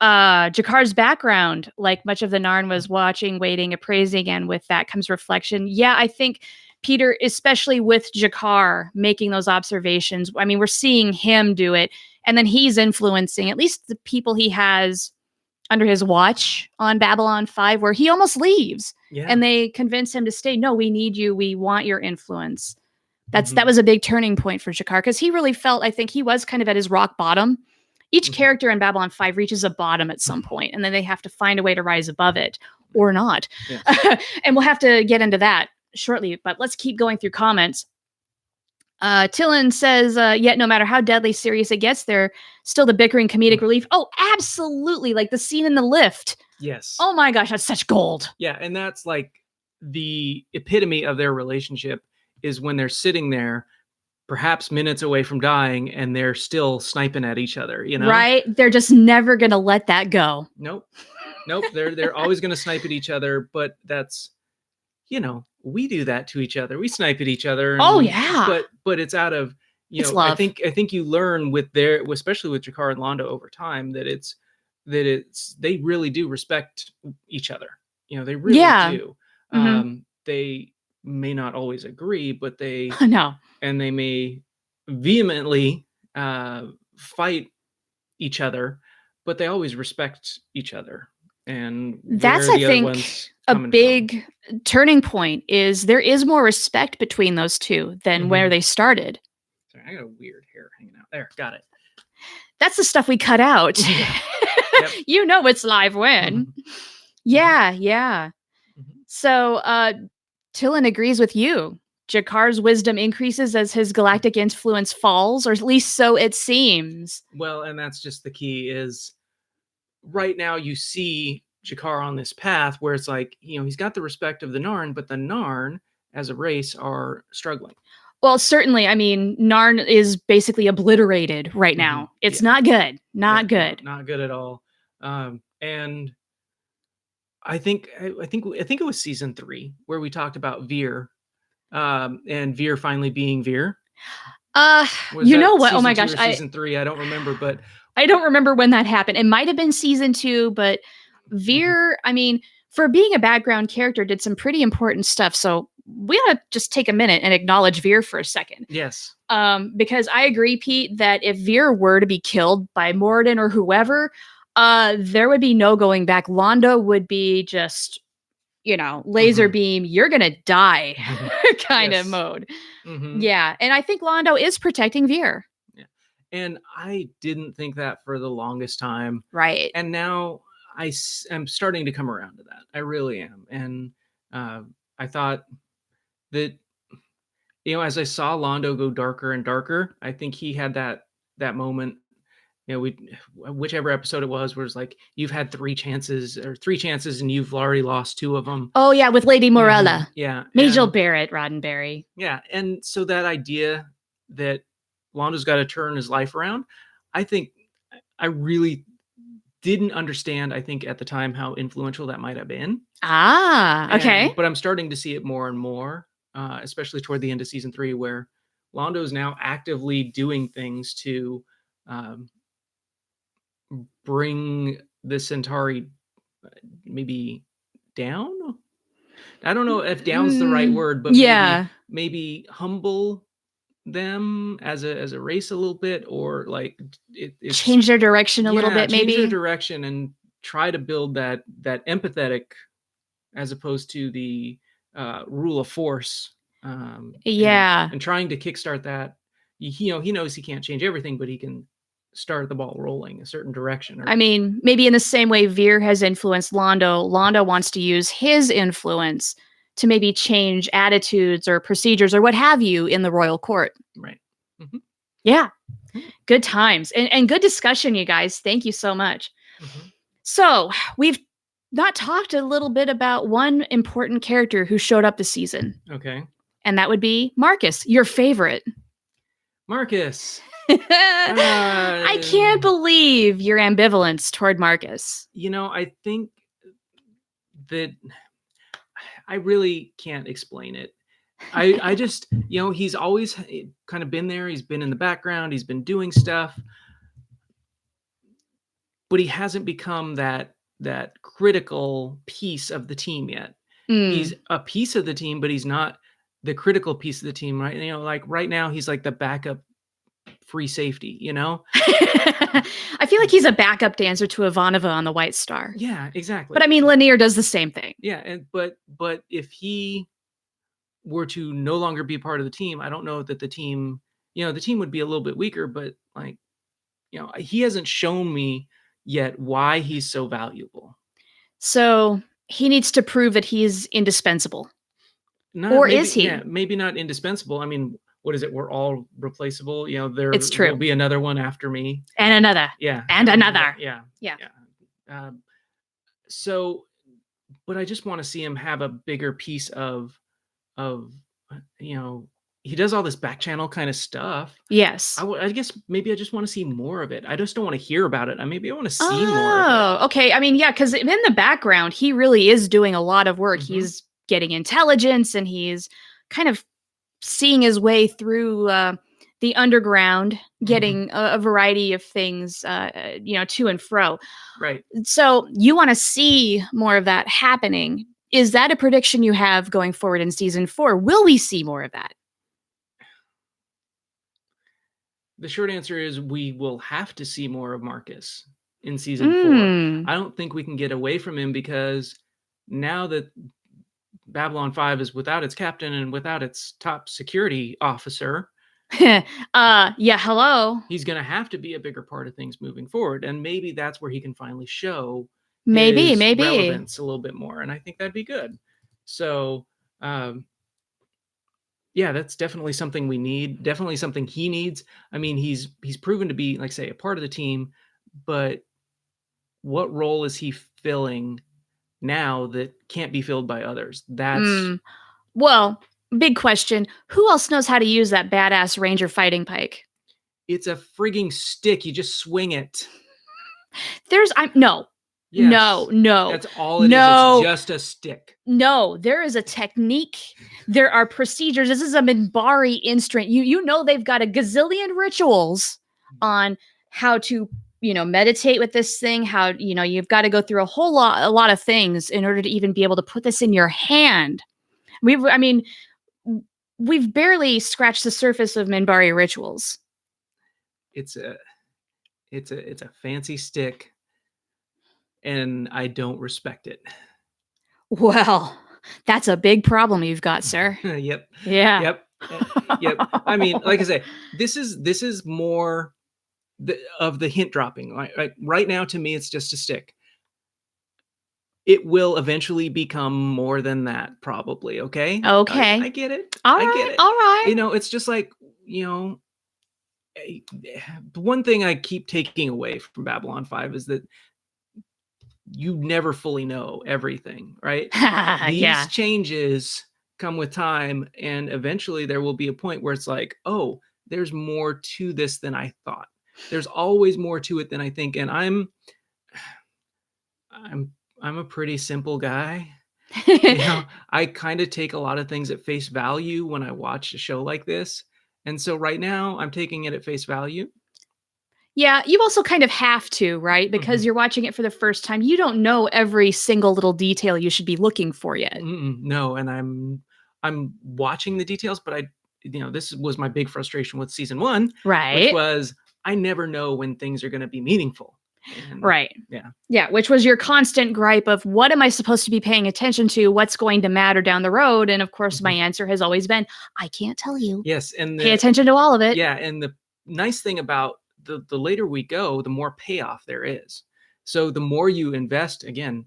Jakar's background, like much of the Narn, was watching, waiting, appraising, and with that comes reflection. Yeah, I think Peter, especially with Jakar making those observations, I mean, we're seeing him do it, and then he's influencing at least the people he has under his watch on Babylon 5, where he almost leaves. Yeah. And they convince him to stay. No, we need you. We want your influence. That was a big turning point for Jakar, because he really felt, I think he was kind of at his rock bottom. Each character in Babylon 5 reaches a bottom at some point, and then they have to find a way to rise above it, or not. Yeah. And we'll have to get into that shortly, but let's keep going through comments. Tillin says, yet no matter how deadly serious it gets, they're still the bickering comedic relief. Oh, absolutely. Like the scene in the lift. Yes. Oh my gosh, that's such gold. Yeah, and that's like the epitome of their relationship, is when they're sitting there, perhaps minutes away from dying, and they're still sniping at each other, Right? They're just never going to let that go. Nope. They're always going to snipe at each other, but that's, we do that to each other. We snipe at each other. Yeah. But it's out of, it's love. I think you learn especially with Jakar and Londo over time, that they really do respect each other. They really do. They may not always agree, but they no. And they may vehemently fight each other, but they always respect each other. And that's, I think, a big turning point. Is there is more respect between those two than where they started. Sorry, I got a weird hair hanging out there. Got it. That's the stuff we cut out. Yep. It's live when. Yeah. So Tillin agrees with you. Jakar's wisdom increases as his galactic influence falls, or at least so it seems. Well, and that's just the key, is right now you see Jakar on this path where it's like, he's got the respect of the Narn, but the Narn as a race are struggling. Well, certainly. I mean, Narn is basically obliterated right now. It's not good. Not good. Not good at all. And I think it was season 3 where we talked about Veer, and Veer finally being Veer. You know what? Oh my gosh. Season 3. I don't remember, but I don't remember when that happened. It might have been season 2, but Veer, I mean, for being a background character, did some pretty important stuff. So we ought to just take a minute and acknowledge Veer for a second. Yes. Because I agree, Pete, that if Veer were to be killed by Moradin or whoever, there would be no going back. Londo would be just, laser beam, you're going to die kind of mode. Yeah. And I think Londo is protecting Veer. Yeah. And I didn't think that for the longest time. Right. And now I'm starting to come around to that. I really am. And I thought that, as I saw Londo go darker and darker, I think he had that moment, whichever episode it was, where it's like, you've had 3 chances and you've already lost 2 of them. Oh yeah, with Lady Morella. Yeah. Majel Barrett, Roddenberry. Yeah. And so that idea that Londo's got to turn his life around, I think I really didn't understand, I think, at the time, how influential that might have been. Okay. But I'm starting to see it more and more, especially toward the end of season 3, where Londo is now actively doing things to bring the Centauri maybe down. I don't know if down's the right word, but maybe humble them as a race a little bit, or like change their direction a little bit, maybe change their direction and try to build that empathetic, as opposed to the rule of force. And trying to kickstart that. He knows he can't change everything, but he can start the ball rolling a certain direction. I mean, maybe in the same way Veer has influenced Londo, Londo wants to use his influence to maybe change attitudes or procedures or what have you in the royal court. Right. Yeah. Good times and good discussion, you guys. Thank you so much. So we've not talked a little bit about one important character who showed up this season, Okay. and that would be Marcus, your favorite. Marcus. I can't believe your ambivalence toward Marcus. I think that I really can't explain it. I just, he's always kind of been there. He's been in the background. He's been doing stuff, but he hasn't become that critical piece of the team yet. He's a piece of the team, but he's not the critical piece of the team, right? Like right now, he's like the backup free safety, I feel like he's a backup dancer to Ivanova on the White Star. Yeah, exactly. But I mean, Lanier does the same thing. Yeah, but if he were to no longer be part of the team, I don't know that the team would be a little bit weaker, but like, he hasn't shown me yet why he's so valuable. So he needs to prove that he's indispensable. Is he? Yeah, maybe not indispensable. I mean, what is it? We're all replaceable. It's true. There'll be another one after me. And another. Yeah. And another. Yeah. Yeah. So, but I just want to see him have a bigger piece of, he does all this back channel kind of stuff. Yes. I guess maybe I just want to see more of it. I just don't want to hear about it. Maybe I want to see more of it. Oh, okay. I mean, yeah, because in the background, he really is doing a lot of work. Mm-hmm. He's getting intelligence and he's kind of seeing his way through the underground, getting a variety of things, to and fro. Right. So you want to see more of that happening. Is that a prediction you have going forward in season 4? Will we see more of that? The short answer is we will have to see more of Marcus in season 4. I don't think we can get away from him because now that Babylon 5 is without its captain and without its top security officer. Hello. He's going to have to be a bigger part of things moving forward. And maybe that's where he can finally show maybe relevance a little bit more. And I think that'd be good. So, yeah, that's definitely something we need. Definitely something he needs. I mean, he's proven to be, like, say, a part of the team, but what role is he filling now that can't be filled by others? That's well, big question. Who else knows how to use that badass Ranger fighting pike? It's a frigging stick. You just swing it. No. Yes. No. That's all it is. It's just a stick. No, there is a technique. There are procedures. This is a Minbari instrument. You know they've got a gazillion rituals on how to, meditate with this thing, how, you've got to go through a lot of things in order to even be able to put this in your hand. We've barely scratched the surface of Minbari rituals. It's a fancy stick. And I don't respect it. Well, that's a big problem you've got, sir. Yep. Yeah. Yep. I mean, like I say, this is more of the hint dropping. Like right now, to me, it's just a stick. It will eventually become more than that, probably. Okay. Okay. I get it. All right. It's just like, the one thing I keep taking away from Babylon 5 is that you never fully know everything, right? These changes come with time, and eventually there will be a point where it's like, oh, there's more to this than I thought. There's always more to it than I think, and I'm a pretty simple guy. I kind of take a lot of things at face value when I watch a show like this, and so right now I'm taking it at face value. Yeah, you also kind of have to, right? Because you're watching it for the first time. You don't know every single little detail you should be looking for yet. No, and I'm watching the details, but this was my big frustration with season 1, right? Which was I never know when things are going to be meaningful. And, right. Yeah. Which was your constant gripe of what am I supposed to be paying attention to? What's going to matter down the road? And of course, my answer has always been, I can't tell you. Yes, and pay attention to all of it. Yeah, and the nice thing about the later we go, the more payoff there is. So the more you invest, again,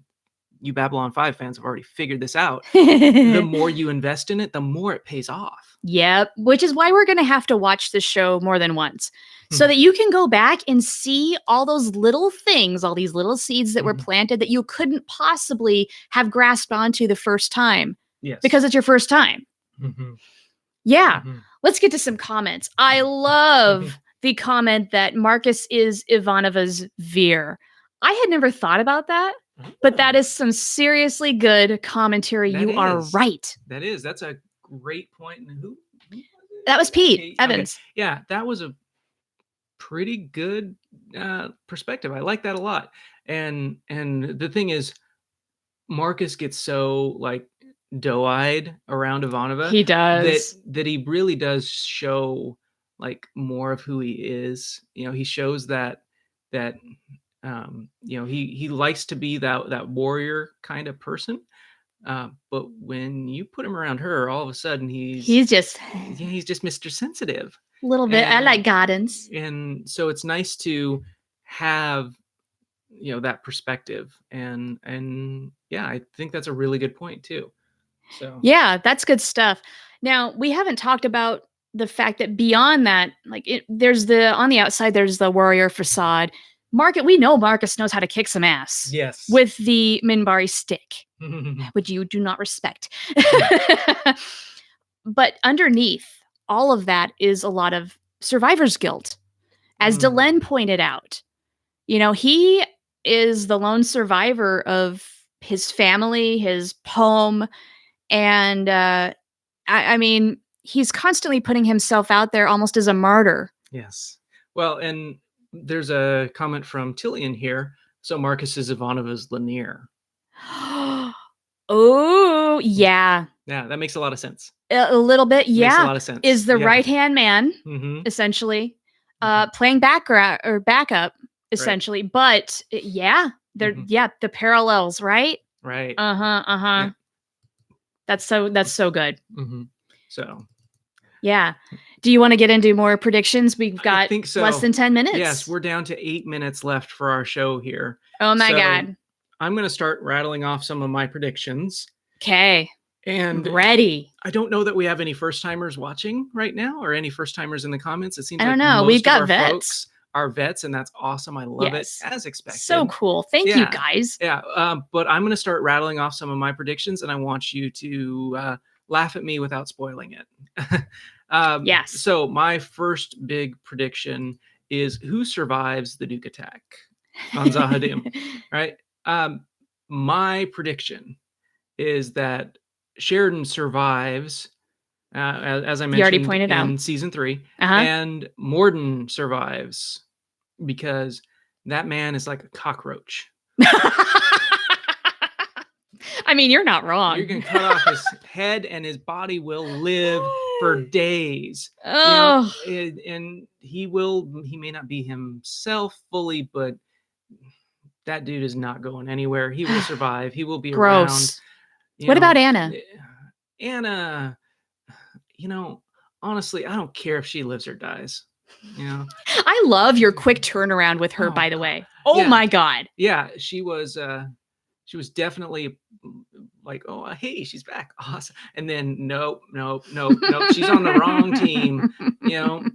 you Babylon 5 fans have already figured this out. The more you invest in it, the more it pays off. Yep, which is why we're going to have to watch the show more than once so that you can go back and see all those little things, all these little seeds that were planted that you couldn't possibly have grasped onto the first time. Yes. Because it's your first time. Yeah. Let's get to some comments. I love the comment that Marcus is Ivanova's Veer. I had never thought about that, but that is some seriously good commentary. You are right. That is. That's a great point. And who was it? That was Pete Evans. Okay. Yeah, that was a pretty good perspective. I like that a lot. And the thing is, Marcus gets so like doe-eyed around Ivanova. He does. That he really does show like more of who he is. You know, he shows that you know, he likes to be that warrior kind of person. But when you put him around her, all of a sudden he's just Mr. Sensitive. A little bit. I like gardens. And so it's nice to have, you know, that perspective. And yeah, I think that's a really good point too. So yeah, that's good stuff. Now, we haven't talked about the fact that beyond that, like there's on the outside, there's the warrior facade. We know Marcus knows how to kick some ass. Yes. With the Minbari stick, which you do not respect. But underneath all of that is a lot of survivor's guilt. As Delenn pointed out, you know, he is the lone survivor of his family, his home, and I mean, he's constantly putting himself out there almost as a martyr. Yes. Well, and there's a comment from Tillian here. So Marcus is Ivanova's Lanier. Oh, yeah. Yeah, that makes a lot of sense. A little bit, yeah. Makes a lot of sense. Is the right-hand man, essentially, playing background or backup, essentially. Right. But yeah, the parallels, right? Right. Yeah. That's so good. So yeah. Do you want to get into more predictions? We've got less than 10 minutes. Yes, we're down to 8 minutes left for our show here. Oh my God. I'm going to start rattling off some of my predictions. Okay. And ready. I don't know that we have any first timers watching right now or any first timers in the comments. It seems I don't know. We've got vets. Folks are vets, and that's awesome. I love it, as expected. So cool. Thank you, guys. Yeah. But I'm going to start rattling off some of my predictions, and I want you to laugh at me without spoiling it. Yes. So my first big prediction is who survives the Duke attack on Zahadim, right? My prediction is that Sheridan survives, as I mentioned, you already pointed out in season 3, and Morden survives because that man is like a cockroach. I mean, you're not wrong. You're going to cut off his head and his body will live for days. Oh. You know, and he may not be himself fully, but that dude is not going anywhere. He will survive. He will be around. What about Anna? Anna, you know, honestly, I don't care if she lives or dies. You know, I love your quick turnaround with her, by the way. Oh my God. Yeah, she was definitely like, oh, hey, she's back. Awesome. And then nope. She's on the wrong team. You know,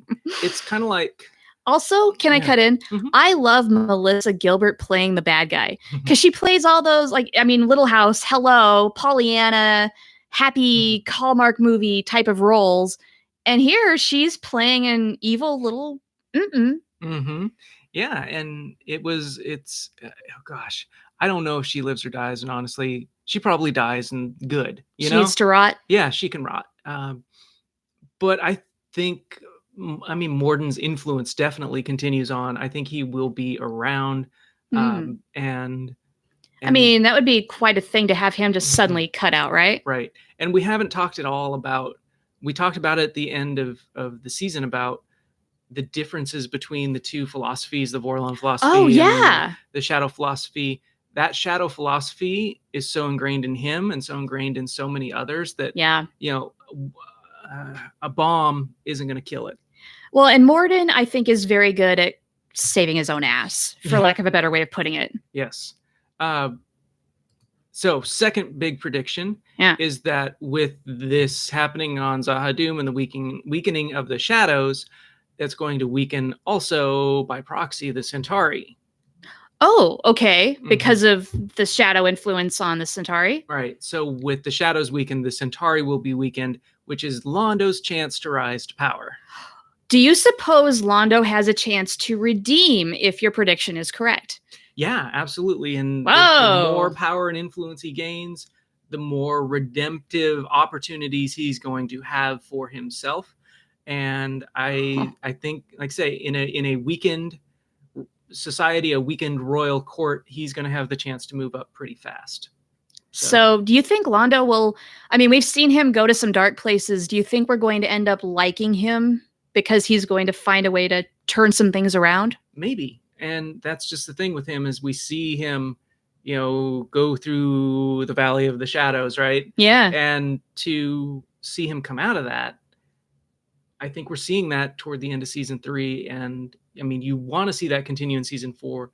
it's kind of like. Also, can I cut in? I love Melissa Gilbert playing the bad guy because she plays all those, like, I mean, Little House, Hello, Pollyanna, happy Hallmark movie type of roles. And here she's playing an evil little Yeah. And it's, oh gosh, I don't know if she lives or dies. And honestly, she probably dies and good. She needs to rot. Yeah, she can rot. But I think, I mean, Morden's influence definitely continues on. I think he will be around. And I mean, that would be quite a thing to have him just suddenly cut out, right? Right. And we haven't talked at all about, we talked about it at the end of the season about the differences between the two philosophies, the Vorlon philosophy and the shadow philosophy. That shadow philosophy is so ingrained in him and so ingrained in so many others that, you know, a bomb isn't going to kill it. Well, and Morden, I think, is very good at saving his own ass, for lack of a better way of putting it. Yes. So, second big prediction is that with this happening on Zahadum and the weakening of the shadows, that's going to weaken also by proxy the Centauri. Oh, okay. Because of the shadow influence on the Centauri. Right. So with the shadows weakened, the Centauri will be weakened, which is Londo's chance to rise to power. Do you suppose Londo has a chance to redeem if your prediction is correct? Yeah, absolutely. And the more power and influence he gains, the more redemptive opportunities he's going to have for himself. And I think, like I say, in a weakened society, a weakened royal court, he's going to have the chance to move up pretty fast. So do you think Londo will, I mean, we've seen him go to some dark places. Do you think we're going to end up liking him because he's going to find a way to turn some things around? Maybe. And that's just the thing with him, is we see him, go through the Valley of the Shadows, right? Yeah. And to see him come out of that, I think we're seeing that toward the end of season 3. And I mean, you want to see that continue in season 4,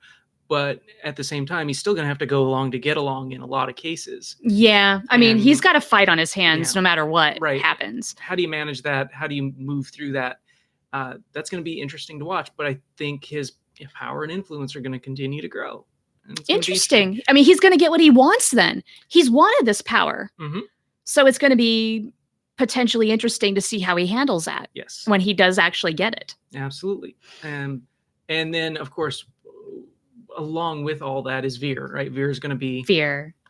but at the same time, he's still going to have to go along to get along in a lot of cases. Yeah. I mean, he's got a fight on his hands no matter what happens. How do you manage that? How do you move through that? That's going to be interesting to watch, but I think his power and influence are going to continue to grow. Interesting. I mean, he's going to get what he wants then. He's wanted this power. So it's going to be potentially interesting to see how he handles that. Yes. When he does actually get it. Absolutely. And then, of course, along with all that is Veer, right? Veer is going to be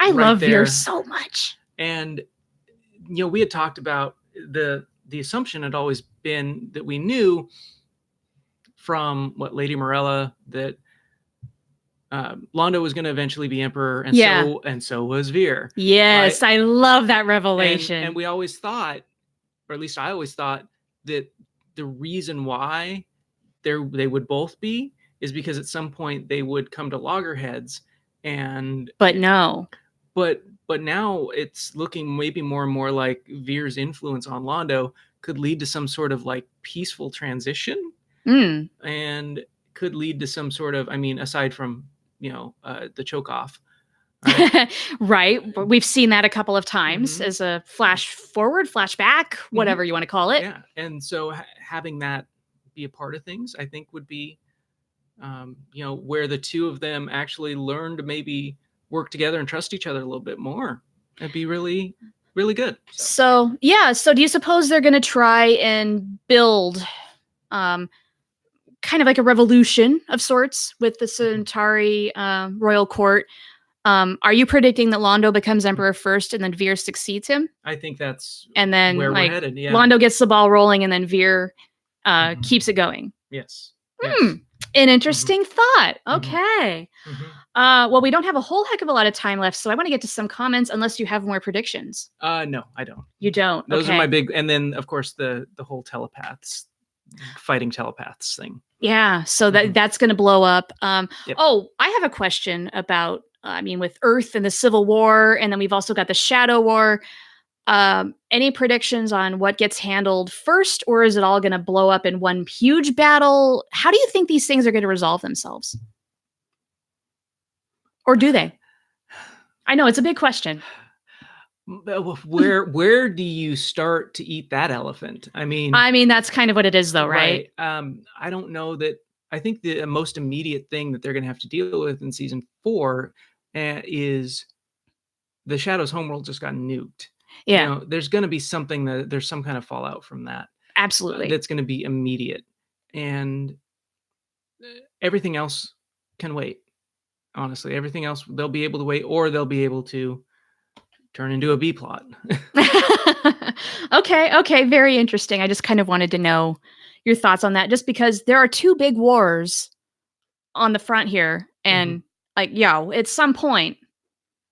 I love Veer so much. And, we had talked about the assumption had always been that we knew from Lady Morella that Londo was going to eventually be emperor, and so was Veer. Yes, right? I love that revelation. And we always thought, or at least I always thought, that the reason why they would both be is because at some point they would come to loggerheads. But no. But now it's looking maybe more and more like Veer's influence on Londo could lead to some sort of peaceful transition, and could lead to some sort of, I mean, aside from the choke off. Right. We've seen that a couple of times as a flash forward, flashback, whatever you want to call it. Yeah. And so having that be a part of things, I think would be, where the two of them actually learn to maybe work together and trust each other a little bit more. That'd be really, really good. So do you suppose they're going to try and build kind of like a revolution of sorts with the Centauri royal court? Are you predicting that Londo becomes emperor first and then Veer succeeds him? I think that's and then where we're headed. Yeah. Londo gets the ball rolling and then Veer keeps it going. Yes. An interesting thought. Okay. Well, we don't have a whole heck of a lot of time left, so I want to get to some comments unless you have more predictions. No, I don't. You don't? Those are my big, and then of course the whole fighting telepaths thing. Yeah, so that's going to blow up. Oh, I have a question about, with Earth and the Civil War, and then we've also got the Shadow War. Any predictions on what gets handled first, or is it all going to blow up in one huge battle? How do you think these things are going to resolve themselves? Or do they? I know it's a big question. Where do you start to eat that elephant? I mean, that's kind of what it is, though, right? I don't know that. I think the most immediate thing that they're going to have to deal with in season 4 is the Shadows homeworld just got nuked. Yeah, there's going to be something there's some kind of fallout from that. Absolutely, that's going to be immediate, and everything else can wait. Honestly, everything else they'll be able to wait, or they'll be able to turn into a B plot. Okay, very interesting. I just kind of wanted to know your thoughts on that, just because there are 2 big wars on the front here, and at some point,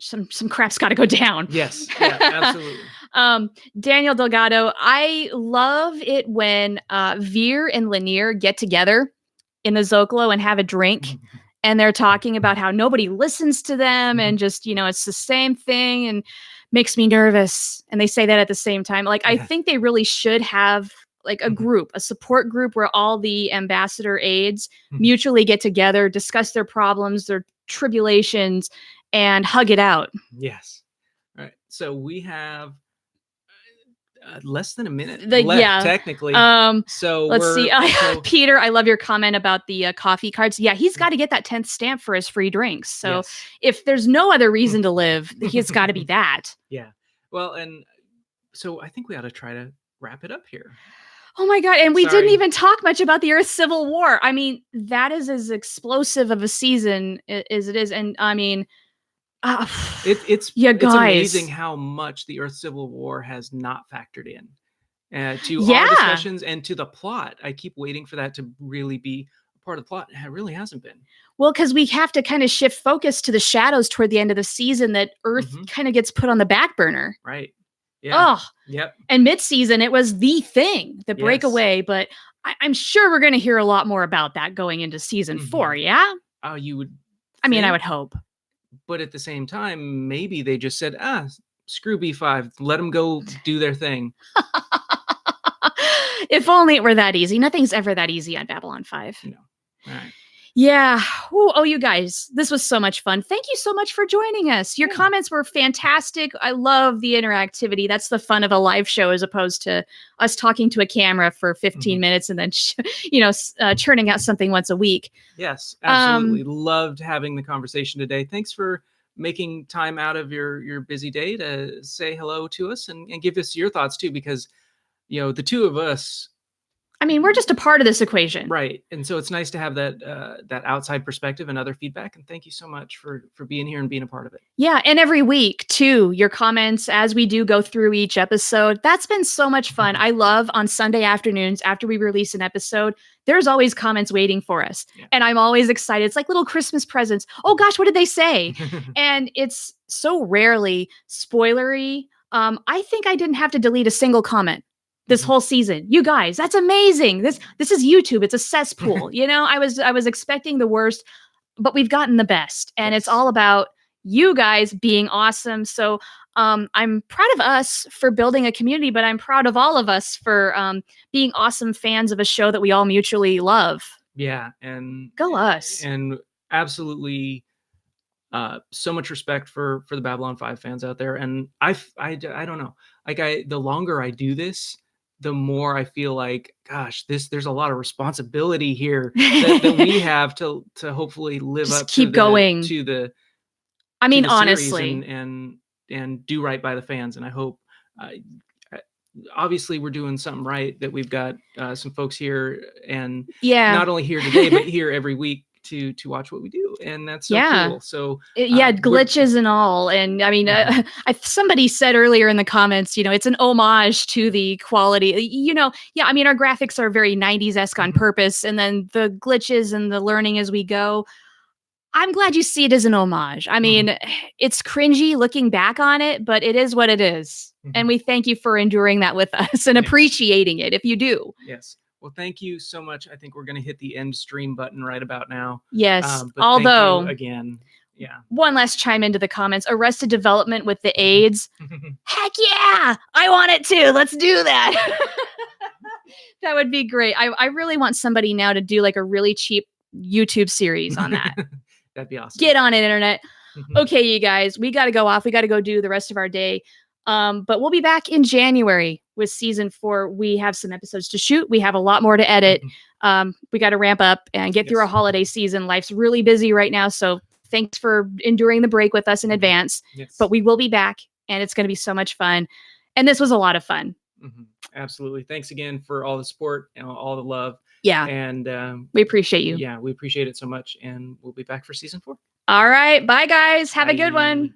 some crap's got to go down. Yes, yeah, absolutely. Daniel Delgado, I love it when Veer and Lanier get together in the Zocalo and have a drink. And they're talking about how nobody listens to them and just, it's the same thing and makes me nervous. And they say that at the same time. I think they really should have a group, a support group where all the ambassador aides mutually get together, discuss their problems, their tribulations, and hug it out. Yes. All right. So we have less than a minute left, technically. So let's see. Peter, I love your comment about the coffee cards. Yeah, he's got to get that 10th stamp for his free drinks. So if there's no other reason to live, he's got to be that. Yeah. Well, and so I think we ought to try to wrap it up here. Oh my God. And we didn't even talk much about the Earth Civil War. I mean, that is as explosive of a season as it is. And I mean, it's amazing how much the Earth Civil War has not factored in to our discussions and to the plot. I keep waiting for that to really be a part of the plot. It really hasn't been. Well, because we have to kind of shift focus to the shadows toward the end of the season, that Earth kind of gets put on the back burner. Right. Yeah. Oh, yep. And mid-season, it was the thing, the breakaway. But I'm sure we're going to hear a lot more about that going into season 4. Yeah. Oh, you would. I mean, I would hope. But at the same time, maybe they just said, screw B5, let them go do their thing. If only it were that easy. Nothing's ever that easy on Babylon 5. No. All right. Yeah. Ooh, oh, you guys, this was so much fun. Thank you so much for joining us. Your comments were fantastic. I love the interactivity. That's the fun of a live show, as opposed to us talking to a camera for 15 minutes and then, churning out something once a week. Yes, absolutely. Loved having the conversation today. Thanks for making time out of your busy day to say hello to us and give us your thoughts too, because, the two of us, I mean, we're just a part of this equation. Right. And so it's nice to have that outside perspective and other feedback. And thank you so much for being here and being a part of it. Yeah. And every week too, your comments as we do go through each episode, that's been so much fun. I love on Sunday afternoons after we release an episode, there's always comments waiting for us. Yeah. And I'm always excited. It's like little Christmas presents. Oh gosh, what did they say? And it's so rarely spoilery. I think I didn't have to delete a single comment this whole season. You guys, that's amazing. This is YouTube. It's a cesspool. I was expecting the worst, but we've gotten the best. And it's all about you guys being awesome. So I'm proud of us for building a community, but I'm proud of all of us for being awesome fans of a show that we all mutually love. Yeah. And go us. And absolutely so much respect for the Babylon 5 fans out there. And I don't know, the longer I do this, the more I feel like, gosh, there's a lot of responsibility here that we have to hopefully live just up keep going to the. I mean, honestly, and do right by the fans. And I hope, obviously, we're doing something right. That we've got some folks here, and not only here today, but here every week to watch what we do, and that's so cool. So glitches and all. And I mean, somebody said earlier in the comments, it's an homage to the quality. I mean, our graphics are very 90s-esque on purpose, and then the glitches and the learning as we go. I'm glad you see it as an homage. I mean, it's cringy looking back on it, but it is what it is, and we thank you for enduring that with us and appreciating it if you do. Yes. Well, thank you so much. I think we're going to hit the end stream button right about now. Yes. Although, again, one last chime into the comments. Arrested Development with the AIDS. Heck yeah. I want it too. Let's do that. That would be great. I really want somebody now to do like a really cheap YouTube series on that. That'd be awesome. Get on it, internet. Okay, you guys, we got to go off. We got to go do the rest of our day. But we'll be back in January with season 4. We have some episodes to shoot. We have a lot more to edit. We got to ramp up and get through our holiday season. Life's really busy right now. So thanks for enduring the break with us in advance. Yes. But we will be back, and it's going to be so much fun. And this was a lot of fun. Absolutely. Thanks again for all the support and all the love. Yeah. And we appreciate you. Yeah, we appreciate it so much. And we'll be back for season 4. All right. Bye, guys. Have a good one.